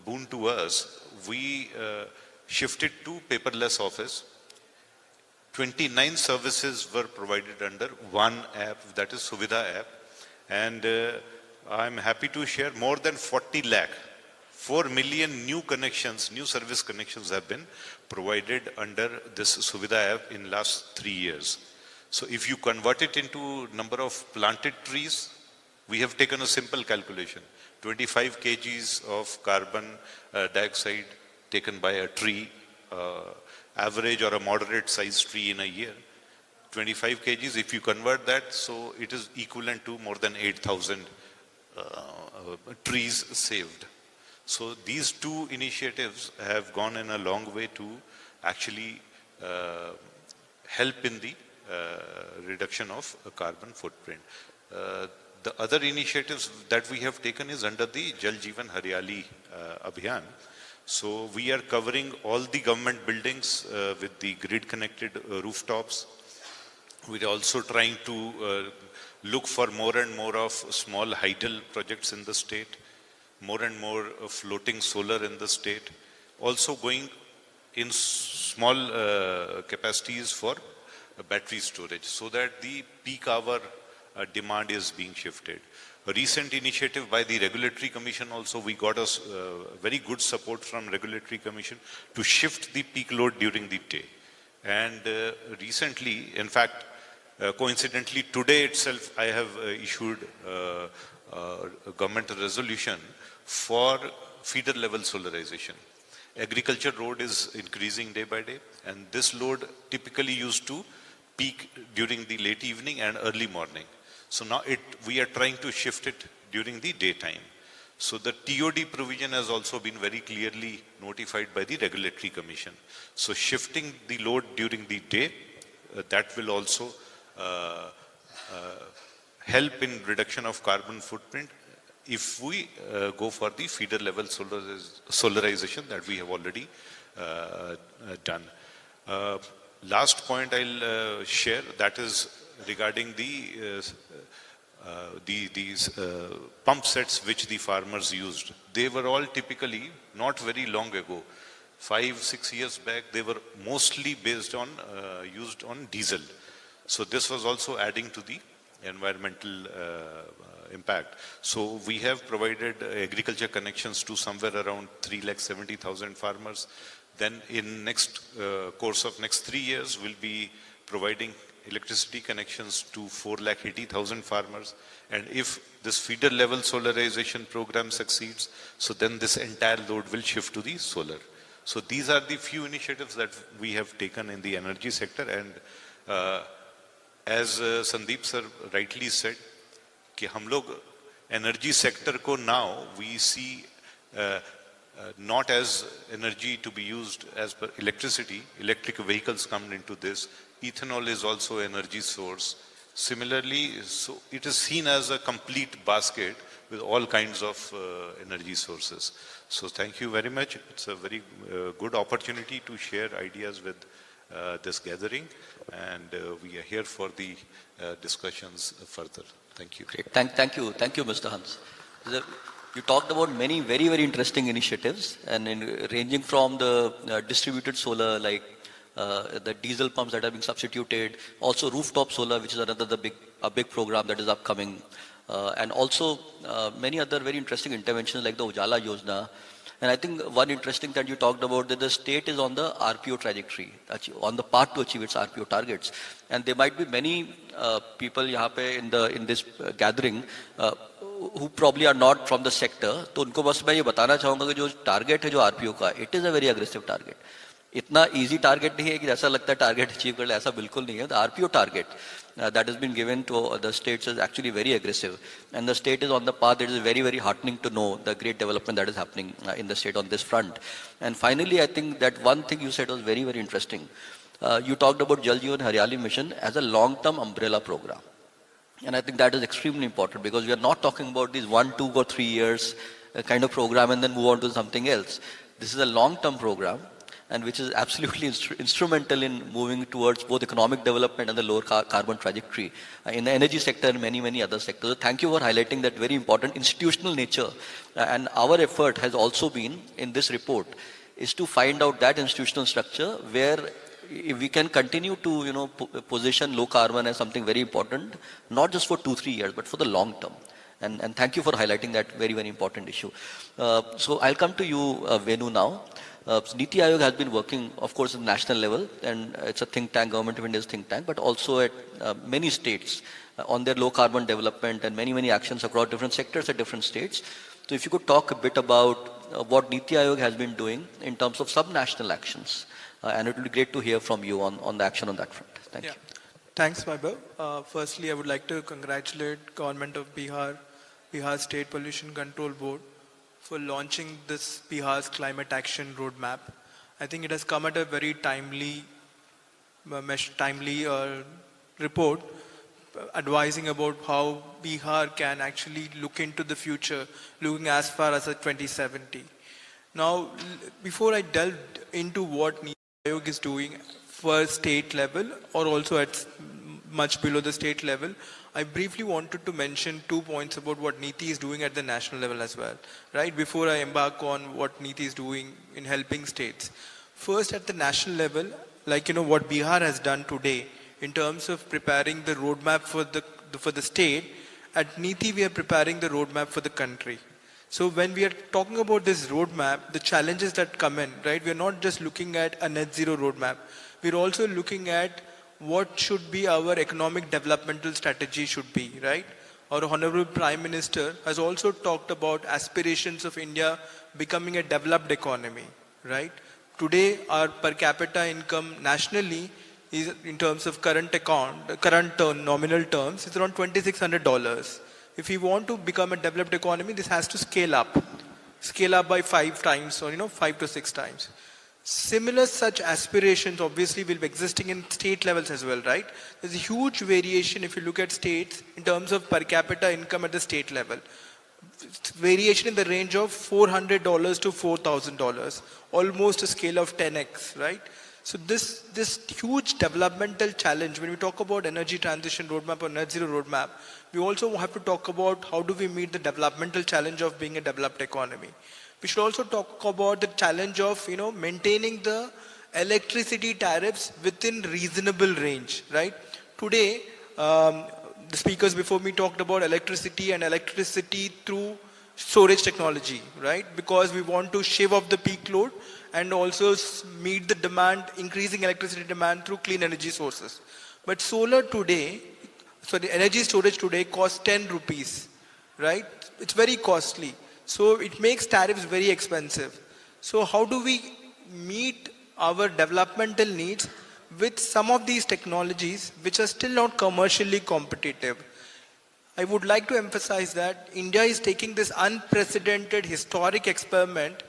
boon to us. We shifted to paperless office. 29 services were provided under one app, that is Suvidha app. And I'm happy to share more than 40 lakh, 4 million new connections, new service connections have been provided under this Suvidha app in last 3 years. So if you convert it into number of planted trees, we have taken a simple calculation. 25 kgs of carbon dioxide taken by a tree, average or a moderate sized tree in a year. 25 kgs, if you convert that, so it is equivalent to more than 8,000 trees saved. So these two initiatives have gone in a long way to actually help in the reduction of carbon footprint. The other initiatives that we have taken is under the Jal Jeevan Haryali Abhiyan. So we are covering all the government buildings with the grid connected rooftops. We're also trying to look for more and more of small hydel projects in the state, more and more floating solar in the state, also going in small capacities for battery storage so that the peak hour demand is being shifted. A recent initiative by the Regulatory Commission also, we got us very good support from Regulatory Commission to shift the peak load during the day. And recently, in fact, coincidentally today itself, I have issued a government resolution for feeder level solarization. Agriculture load is increasing day by day, and this load typically used to peak during the late evening and early morning. So now we are trying to shift it during the daytime. So the TOD provision has also been very clearly notified by the Regulatory Commission. So shifting the load during the day, that will also help in reduction of carbon footprint if we go for the feeder level solarization that we have already done. Last point I'll share, that is regarding these pump sets which the farmers used. They were all typically not very long ago, 5-6 years back, they were mostly based on used on diesel. So this was also adding to the environmental impact. So we have provided agriculture connections to somewhere around 370,000 farmers. Then in course of next 3 years, we'll be providing electricity connections to 480,000 farmers. And if this feeder level solarization program succeeds, so then this entire load will shift to the solar. So these are the few initiatives that we have taken in the energy sector. And as Sandeep sir rightly said, कि हम लोग energy sector को now we see not as energy to be used as per electricity. Electric vehicles come into this. Ethanol is also energy source. Similarly, so it is seen as a complete basket with all kinds of energy sources. So thank you very much. It's a very good opportunity to share ideas with this gathering, and we are here for the discussions further. Thank you.
Great. Thank you, Mr. Hans. You talked about many very, very interesting initiatives, and ranging from the distributed solar, like the diesel pumps that are being substituted, also rooftop solar, which is another big program that is upcoming, and also many other very interesting interventions like the Ujala Yojana. And I think one interesting that you talked about, that the state is on the RPO trajectory, on the path to achieve its RPO targets. And there might be many people in this gathering who probably are not from the sector. तो उनको बस मैं ये बताना चाहूँगा कि जो target है जो RPO का, it is a very aggressive target. इतना easy target नहीं है कि ऐसा लगता है target achieve कर ले, ऐसा बिल्कुल नहीं है. The RPO target that has been given to the states is actually very aggressive. And the state is on the path. It is very, very heartening to know the great development that is happening in the state on this front. And finally, I think that one thing you said was very, very interesting. You talked about Jal Jeevan Haryali Mission as a long-term umbrella program. And I think that is extremely important because we are not talking about these 1, 2 or 3 years kind of program and then move on to something else. This is a long-term program, and which is absolutely instrumental in moving towards both economic development and the lower carbon trajectory in the energy sector and many, many other sectors. So thank you for highlighting that very important institutional nature. And our effort has also been, in this report, is to find out that institutional structure where we can continue to, position low carbon as something very important, not just for 2-3 years, but for the long term. And thank you for highlighting that very, very important issue. So I'll come to you, Venu, now. Niti Aayog has been working, of course, at the national level, and it's a think tank, Government of India's think tank, but also at many states on their low carbon development and many, many actions across different sectors at different states. So if you could talk a bit about what Niti Aayog has been doing in terms of sub-national actions, and it would be great to hear from you on the action on that front. Thank you.
Thanks, Vaibhav. Firstly, I would like to congratulate Government of Bihar State Pollution Control Board for launching this Bihar's Climate Action Roadmap. I think it has come at a very timely report advising about how Bihar can actually look into the future, looking as far as 2070. Now, before I delve into what Niti Aayog is doing for state level or also at much below the state level, I briefly wanted to mention 2 points about what Niti is doing at the national level as well, right? Before I embark on what Niti is doing in helping states. First, at the national level, what Bihar has done today in terms of preparing the roadmap for the state, at Niti we are preparing the roadmap for the country. So when we are talking about this roadmap, the challenges that come in, right? We are not just looking at a net zero roadmap. We're also looking at what should be our economic developmental strategy should be, right? Our Honorable Prime Minister has also talked about aspirations of India becoming a developed economy, right? Today, our per capita income nationally is, in terms of nominal terms, is around $2,600. If we want to become a developed economy, this has to scale up by 5 times or 5 to 6 times. Similar such aspirations obviously will be existing in state levels as well, right? There's a huge variation if you look at states in terms of per capita income at the state level. Variation in the range of $400 to $4,000, almost a scale of 10x, right? So this huge developmental challenge, when we talk about energy transition roadmap or net zero roadmap, we also have to talk about how do we meet the developmental challenge of being a developed economy. We should also talk about the challenge of maintaining the electricity tariffs within reasonable range, right? Today, the speakers before me talked about electricity and electricity through storage technology, right? Because we want to shave off the peak load and also meet the demand, increasing electricity demand through clean energy sources. But solar today, so the energy storage today costs 10 rupees, right? It's very costly. So it makes tariffs very expensive. So how do we meet our developmental needs with some of these technologies which are still not commercially competitive? I would like to emphasize that India is taking this unprecedented historic experiment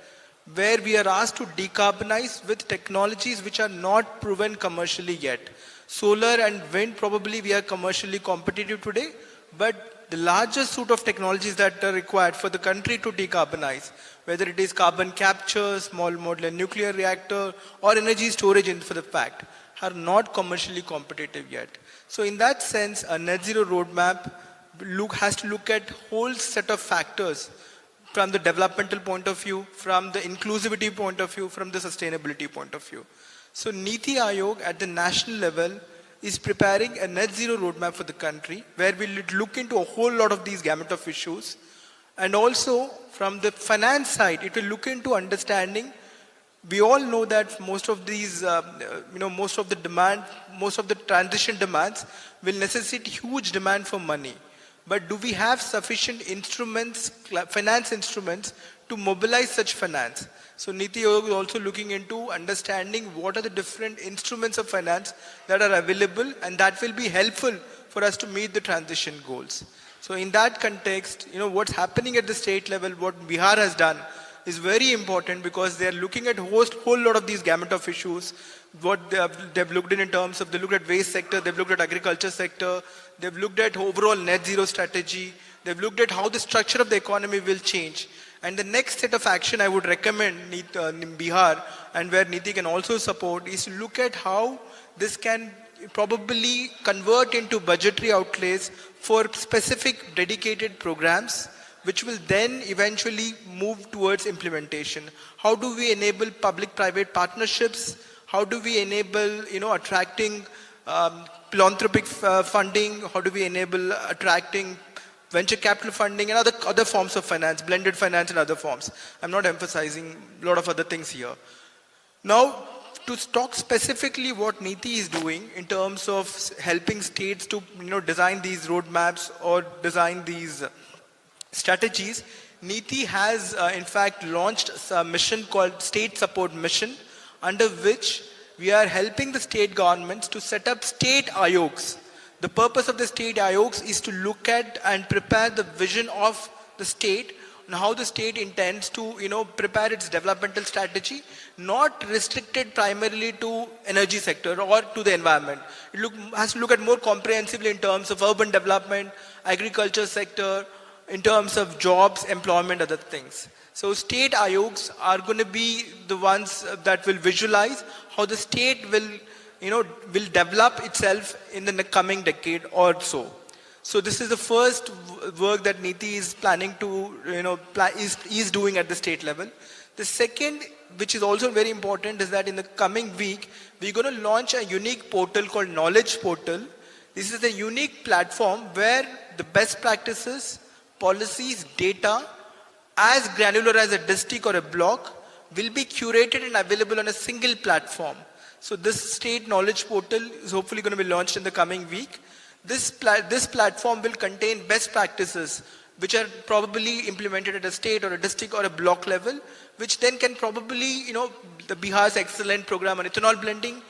where we are asked to decarbonize with technologies which are not proven commercially yet. Solar and wind, probably we are commercially competitive today, but the largest suite of technologies that are required for the country to decarbonize, whether it is carbon capture, small modular nuclear reactor, or energy storage for the fact, are not commercially competitive yet. So in that sense, a net zero roadmap has to look at whole set of factors from the developmental point of view, from the inclusivity point of view, from the sustainability point of view. So Niti Aayog at the national level is preparing a net zero roadmap for the country where we look into a whole lot of these gamut of issues. And also from the finance side, it will look into understanding. We all know that most of these, most of the transition demands will necessitate huge demand for money. But do we have sufficient instruments, finance instruments, to mobilize such finance. So Niti Aayog is also looking into understanding what are the different instruments of finance that are available, and that will be helpful for us to meet the transition goals. So in that context, what's happening at the state level, what Bihar has done is very important, because they are looking at whole lot of these gamut of issues. What they've looked in terms of, they looked at waste sector, they've looked at agriculture sector, they've looked at overall net zero strategy, they've looked at how the structure of the economy will change. And the next set of action I would recommend Bihar, and where Niti can also support, is to look at how this can probably convert into budgetary outlays for specific dedicated programs, which will then eventually move towards implementation. How do we enable public-private partnerships? How do we enable, attracting philanthropic funding? How do we enable attracting venture capital funding and other forms of finance, blended finance and other forms? I'm not emphasizing a lot of other things here. Now, to talk specifically what Niti is doing in terms of helping states to design these roadmaps or design these strategies, Niti has in fact launched a mission called State Support Mission, under which we are helping the state governments to set up state Aayogs. The purpose of the state Aayogs is to look at and prepare the vision of the state and how the state intends to prepare its developmental strategy, not restricted primarily to energy sector or to the environment. It has to look at more comprehensively in terms of urban development, agriculture sector, in terms of jobs, employment, other things. So state Aayogs are going to be the ones that will visualize how the state will develop itself in the coming decade or so. So this is the first work that Niti is planning to, is doing at the state level. The second, which is also very important, is that in the coming week, we're going to launch a unique portal called Knowledge Portal. This is a unique platform where the best practices, policies, data, as granular as a district or a block, will be curated and available on a single platform. So this state knowledge portal is hopefully going to be launched in the coming week. This platform will contain best practices which are probably implemented at a state or a district or a block level, which then can probably, the Bihar's excellent program on ethanol blending,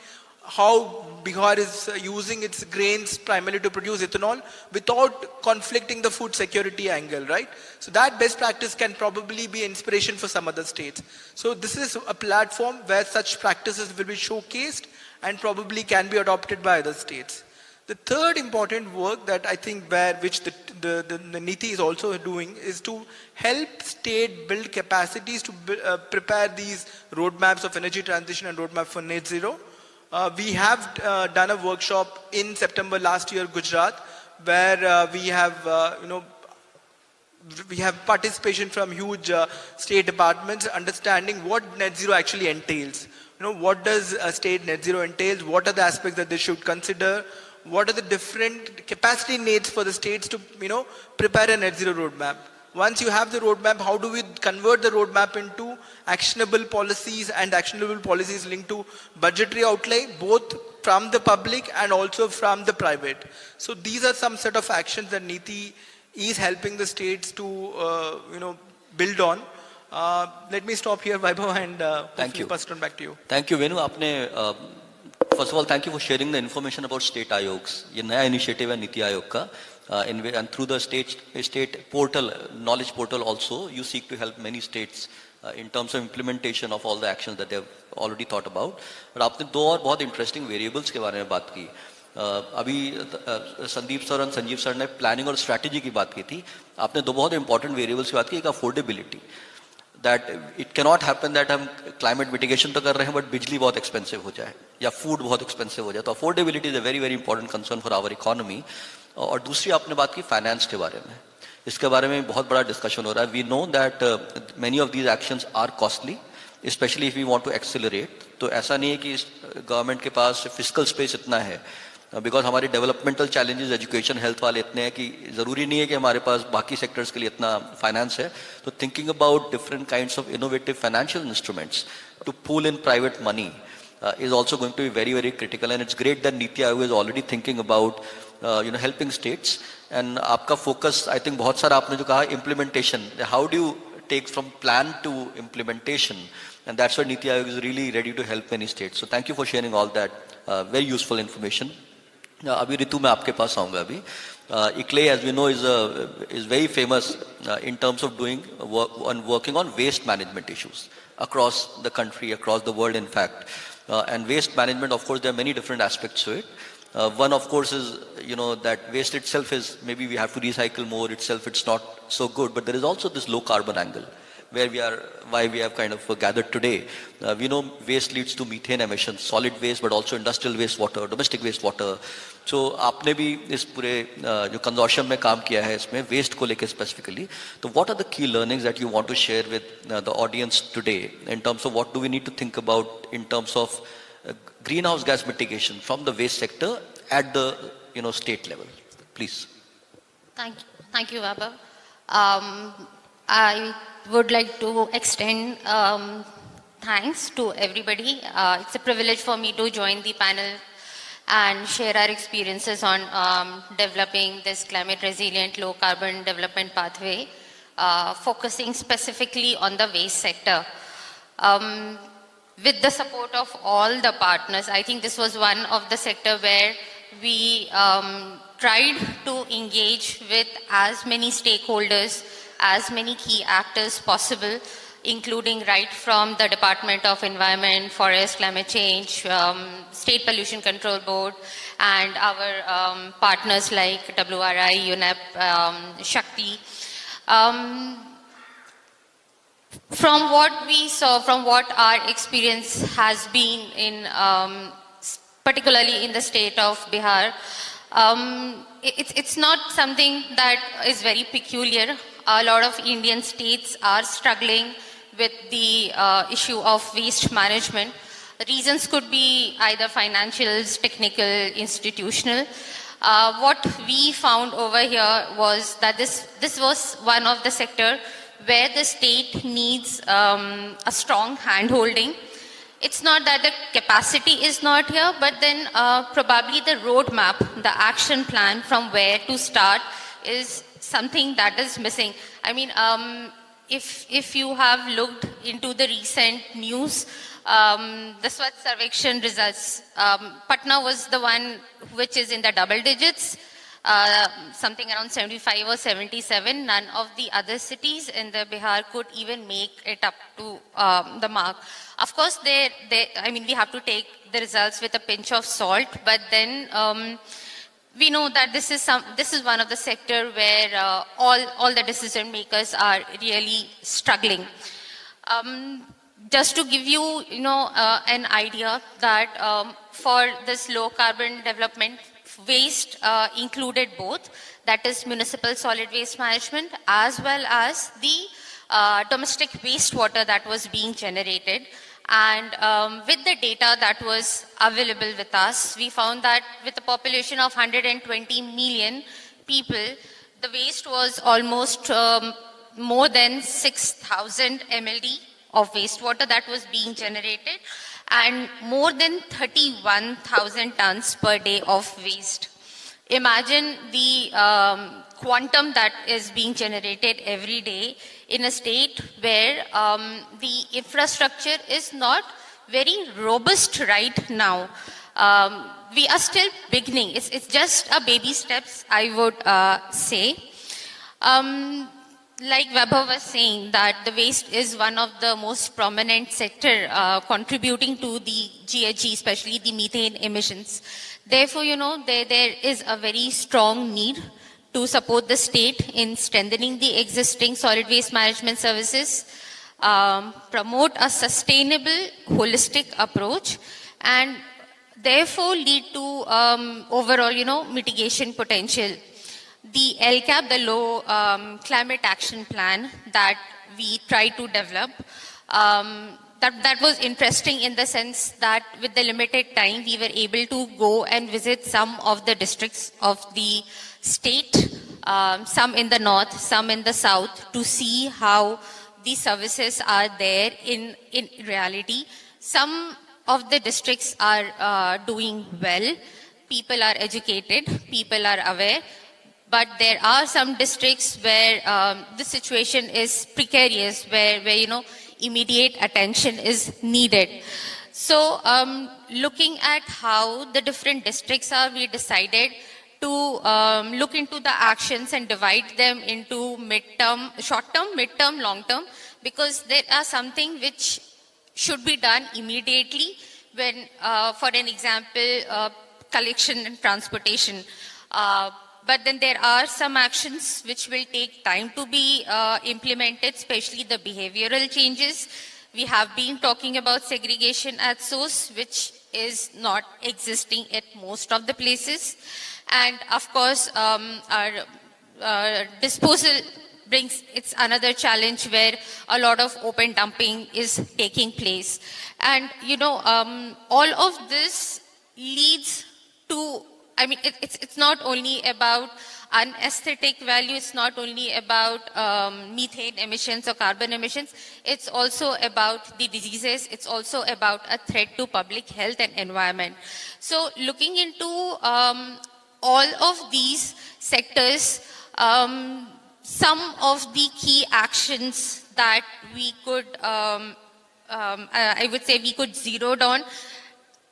how Bihar is using its grains primarily to produce ethanol without conflicting the food security angle, right? So that best practice can probably be inspiration for some other states. So this is a platform where such practices will be showcased and probably can be adopted by other states. The third important work that I think which the Niti is also doing is to help state build capacities to prepare these roadmaps of energy transition and roadmap for net zero. We have done a workshop in September last year, Gujarat, where we have participation from huge state departments understanding what net zero actually entails. What does a state net zero entails? What are the aspects that they should consider? What are the different capacity needs for the states to, prepare a net zero roadmap? Once you have the roadmap, how do we convert the roadmap into actionable policies and actionable policies linked to budgetary outlay, both from the public and also from the private? So these are some set of actions that Niti is helping the states to, build on. Let me stop here, Vaibhav, and
Thank you.
pass it on back to you.
Thank you, Venu. First of all, thank you for sharing the information about state Aayogs. ये नया initiative है नीति आयोग का. And through the state portal, knowledge portal also, you seek to help many states in terms of implementation of all the actions that they have already thought about. But आपने दो और बहुत interesting variables के बारे में बात की. अभी संदीप सर और संजीव सर ने प्लानिंग और स्ट्रैटेजी की बात की थी. आपने दो बहुत इंपॉर्टेंट वेरिएबल्स की बात की. एक affordability, that it cannot happen that हम क्लाइमेट मिटिगेशन तो कर रहे हैं बट बिजली बहुत एक्सपेंसिव हो जाए या फूड बहुत एक्सपेंसिव हो जाए. तो affordability is a very very important concern for our economy. और दूसरी आपने बात की फाइनेंस के बारे में. इसके बारे में बहुत बड़ा डिस्कशन हो रहा है. We know that many of these actions are costly, specially if we want to accelerate. तो ऐसा नहीं है कि गवर्नमेंट के पास फिजिकल स्पेस इतना है, बिकॉज हमारे डेवलपमेंटल चैलेंजेस एजुकेशन हेल्थ वाले इतने हैं कि ज़रूरी नहीं है कि हमारे पास बाकी सेक्टर्स के लिए इतना फाइनेंस है. तो thinking about different kinds of innovative financial instruments to pull in private money is also going to be very very critical, and it's great that Niti Aayog is already thinking about helping states. And आपका focus I think बहुत सारा आपने जो कहा implementation, how do you takes from plan to implementation. And that's why Niti Aayog is really ready to help many states. So thank you for sharing all that very useful information. अभी ऋतु मैं आपके पास आऊँगा अभी. ICLEI, as we know, is very famous in terms of working on waste management issues across the country, across the world, in fact. And waste management, of course, there are many different aspects to it. One, of course, is, that waste itself is, maybe we have to recycle more itself, it's not so good. But there is also this low carbon angle, why we have kind of gathered today. We know waste leads to methane emissions, solid waste, but also industrial wastewater, domestic wastewater. So आपने भी इस पूरे जो consortium में काम किया है इसमें waste को लेके specifically. So what are the key learnings that you want to share with the audience today in terms of what do we need to think about in terms of greenhouse gas mitigation from the waste sector at the state level? Please.
Thank you, Vaibhav. I would like to extend thanks to everybody. It's a privilege for me to join the panel and share our experiences on developing this climate resilient low carbon development pathway, focusing specifically on the waste sector. With the support of all the partners, I think this was one of the sector where we tried to engage with as many stakeholders, as many key actors possible, including right from the Department of Environment, Forest, Climate Change, State Pollution Control Board, and our partners like WRI, UNEP, Shakti. From what we saw, from what our experience has been in, particularly in the state of Bihar, it's not something that is very peculiar. A lot of Indian states are struggling with the issue of waste management. The reasons could be either financials, technical, institutional. What we found over here was that this was one of the sector where the state needs a strong hand-holding. It's not that the capacity is not here, but then probably the roadmap, the action plan from where to start is something that is missing. I mean, if you have looked into the recent news, the Swachh Sarvekshan results, Patna was the one which is in the double digits, something around 75 or 77. None of the other cities in the Bihar could even make it up to the mark. Of course, we have to take the results with a pinch of salt, but then we know that this is one of the sector where all the decision makers are really struggling. Just to give you, an idea that for this low carbon development, waste included both, that is municipal solid waste management as well as the domestic wastewater that was being generated. And with the data that was available with us, we found that with a population of 120 million people, the waste was almost more than 6,000 MLD of wastewater that was being generated, and more than 31,000 tons per day of waste. Imagine the quantum that is being generated every day in a state where the infrastructure is not very robust right now. We are still beginning. It's just a baby steps, I would say. Like Vaibhav was saying, that the waste is one of the most prominent sector contributing to the GHG, especially the methane emissions. Therefore, there is a very strong need to support the state in strengthening the existing solid waste management services, promote a sustainable, holistic approach, and therefore lead to overall, mitigation potential. The LCAP, the Low Climate Action Plan that we tried to develop, that was interesting in the sense that with the limited time, we were able to go and visit some of the districts of the state, some in the north, some in the south, to see how the services are there in reality. Some of the districts are doing well. People are educated, people are aware. but there are some districts where the situation is precarious, where immediate attention is needed. So looking at how the different districts are, we decided to look into the actions and divide them into short-term, mid-term, long-term, because there are something which should be done immediately when, for an example, collection and transportation. But then there are some actions which will take time to be implemented, especially the behavioral changes. We have been talking about segregation at source, which is not existing at most of the places. And of course, our disposal it's another challenge where a lot of open dumping is taking place. And, all of this leads to, it's not only about unaesthetic value, it's not only about methane emissions or carbon emissions, it's also about the diseases, it's also about a threat to public health and environment. So looking into all of these sectors, some of the key actions that we could, I would say we could zero down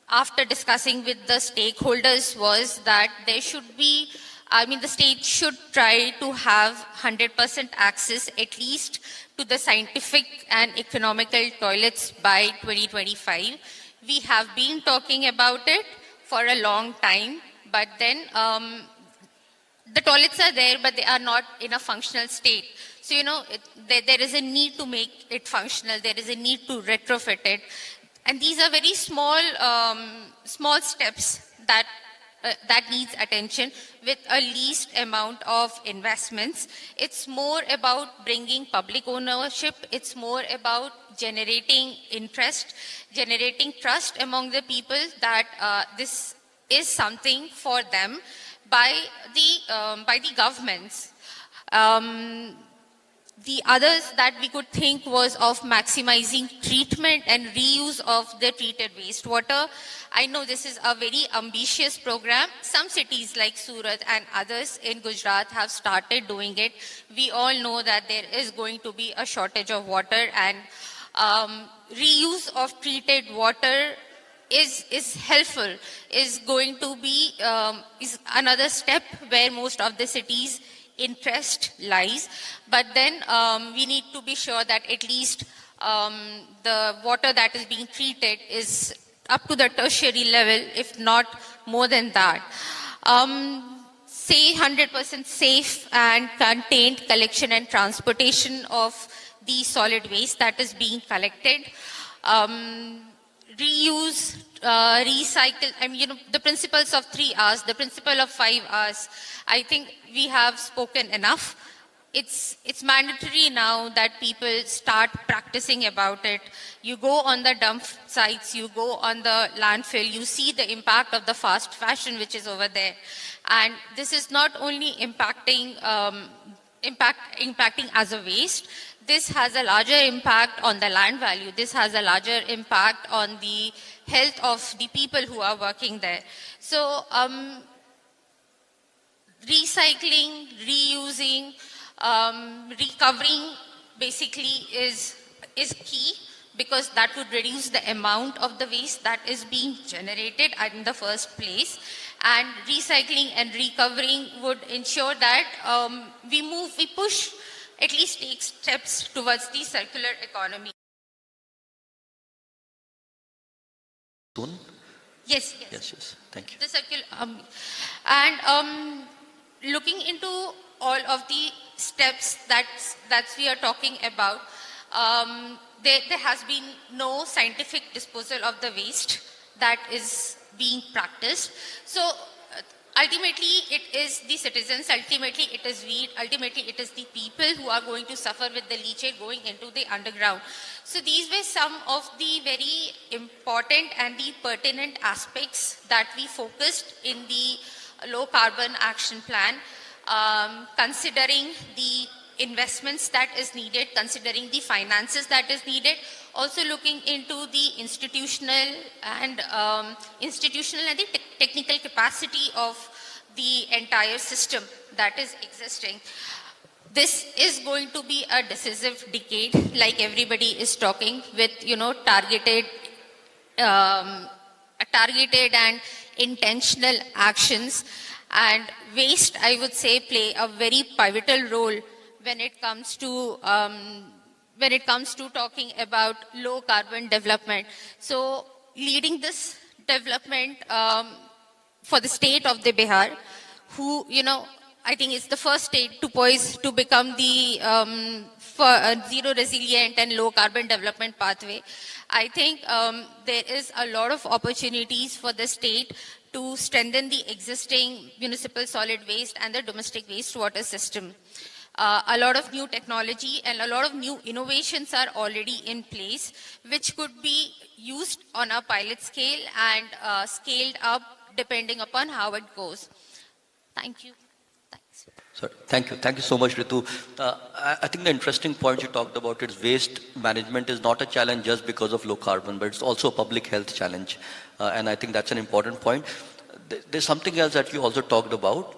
after discussing with the stakeholders was that there should be, the state should try to have 100% access at least to the scientific and economical toilets by 2025. We have been talking about it for a long time, but then the toilets are there, but they are not in a functional state. So, there is a need to make it functional. There is a need to retrofit it. And these are very small, small steps that needs attention with a least amount of investments. It's more about bringing public ownership. It's more about generating interest, generating trust among the people that this is something for them by the governments. The others that we could think was of maximizing treatment and reuse of the treated wastewater. I know this is a very ambitious program. Some cities like Surat and others in Gujarat have started doing it. We all know that there is going to be a shortage of water, and reuse of treated water is helpful, is going to be, is another step where most of the cities' interest lies. But then we need to be sure that at least the water that is being treated is up to the tertiary level, if not more than that. Say 100% safe and contained collection and transportation of the solid waste that is being collected. Reuse, recycle, the principles of 3 R's, the principle of 5 R's, I think we have spoken enough. It's mandatory now that people start practicing about it. You go on the dump sites, you go on the landfill, you see the impact of the fast fashion which is over there. And this is not only impacting as a waste, this has a larger impact on the land value. This has a larger impact on the health of the people who are working there. So recycling, reusing, recovering basically is key, because that would reduce the amount of the waste that is being generated in the first place. And recycling and recovering would ensure that we push, at least take steps towards the circular economy.
Soon?
Yes.
Yes. Thank you.
The circular, and looking into all of the steps that we are talking about, there has been no scientific disposal of the waste that is being practiced. So ultimately it is the citizens, ultimately it is we, ultimately it is the people who are going to suffer with the leachate going into the underground. So these were some of the very important and the pertinent aspects that we focused in the low carbon action plan, considering the investments that is needed, considering the finances that is needed, also looking into the institutional and the technical capacity of the entire system that is existing. This is going to be a decisive decade, like everybody is talking, with targeted and intentional actions. And waste, I would say, play a very pivotal role when it comes to talking about low carbon development. So leading this development for the state of the Bihar, who, I think is the first state to poise to become the zero resilient and low carbon development pathway. I think there is a lot of opportunities for the state to strengthen the existing municipal solid waste and the domestic wastewater system. A lot of new technology and a lot of new innovations are already in place, which could be used on a pilot scale and scaled up depending upon how it goes. Thank you. Thanks.
Sir, thank you. Thank you so much, Ritu. I think the interesting point you talked about is waste management is not a challenge just because of low carbon, but it's also a public health challenge. And I think that's an important point. There's something else that you also talked about,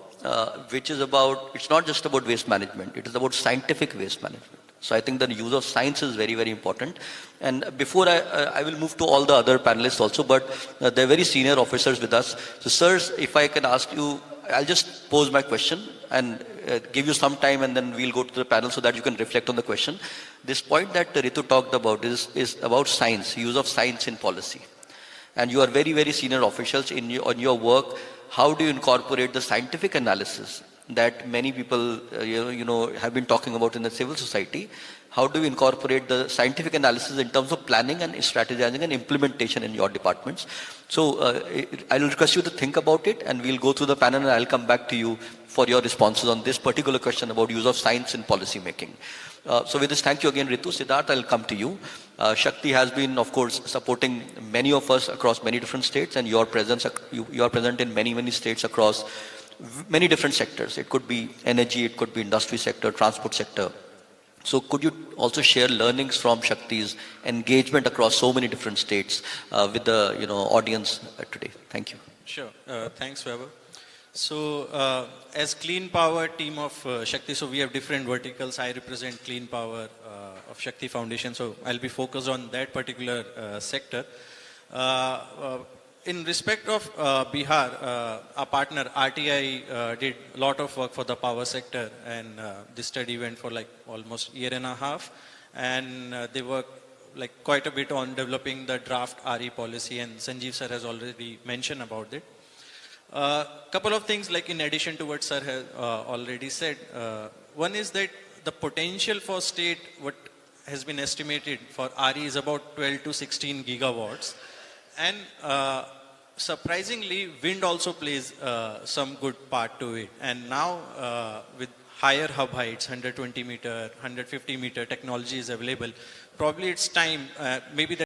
which is about, it's not just about waste management, it is about scientific waste management. So I think the use of science is very, very important. And before I will move to all the other panelists also, but they're very senior officers with us. So sirs, if I can ask you, I'll just pose my question and give you some time, and then we'll go to the panel so that you can reflect on the question. This point that Ritu talked about is about science, use of science in policy. And you are very, very senior officials on your work. How do you incorporate the scientific analysis that many people have been talking about in the civil society? How do you incorporate the scientific analysis in terms of planning and strategizing and implementation in your departments? So I'll request you to think about it, and we'll go through the panel, and I'll come back to you for your responses on this particular question about use of science in policy making. So with this, thank you again, Ritu. Siddharth, I'll come to you. Shakti has been, of course, supporting many of us across many different states, and your presence, you are present in many, many states across many different sectors. It could be energy, it could be industry sector, transport sector. So could you also share learnings from Shakti's engagement across so many different states with the audience today? Thank you.
Sure. Thanks, Vaibhav. So as Clean Power team of Shakti, so we have different verticals. I represent Clean Power of Shakti Foundation, so I'll be focused on that particular sector. In respect of Bihar, our partner RTI did a lot of work for the power sector, and this study went for like almost a year and a half, and they worked like quite a bit on developing the draft RE policy, and Sanjeev sir has already mentioned about it. Couple of things, like in addition to what sir has already said. One is that the potential for state, what has been estimated for RE is about 12 to 16 gigawatts. And surprisingly, wind also plays some good part to it. And now with higher hub heights, 120 meter, 150 meter technology is available. Probably it's time, maybe that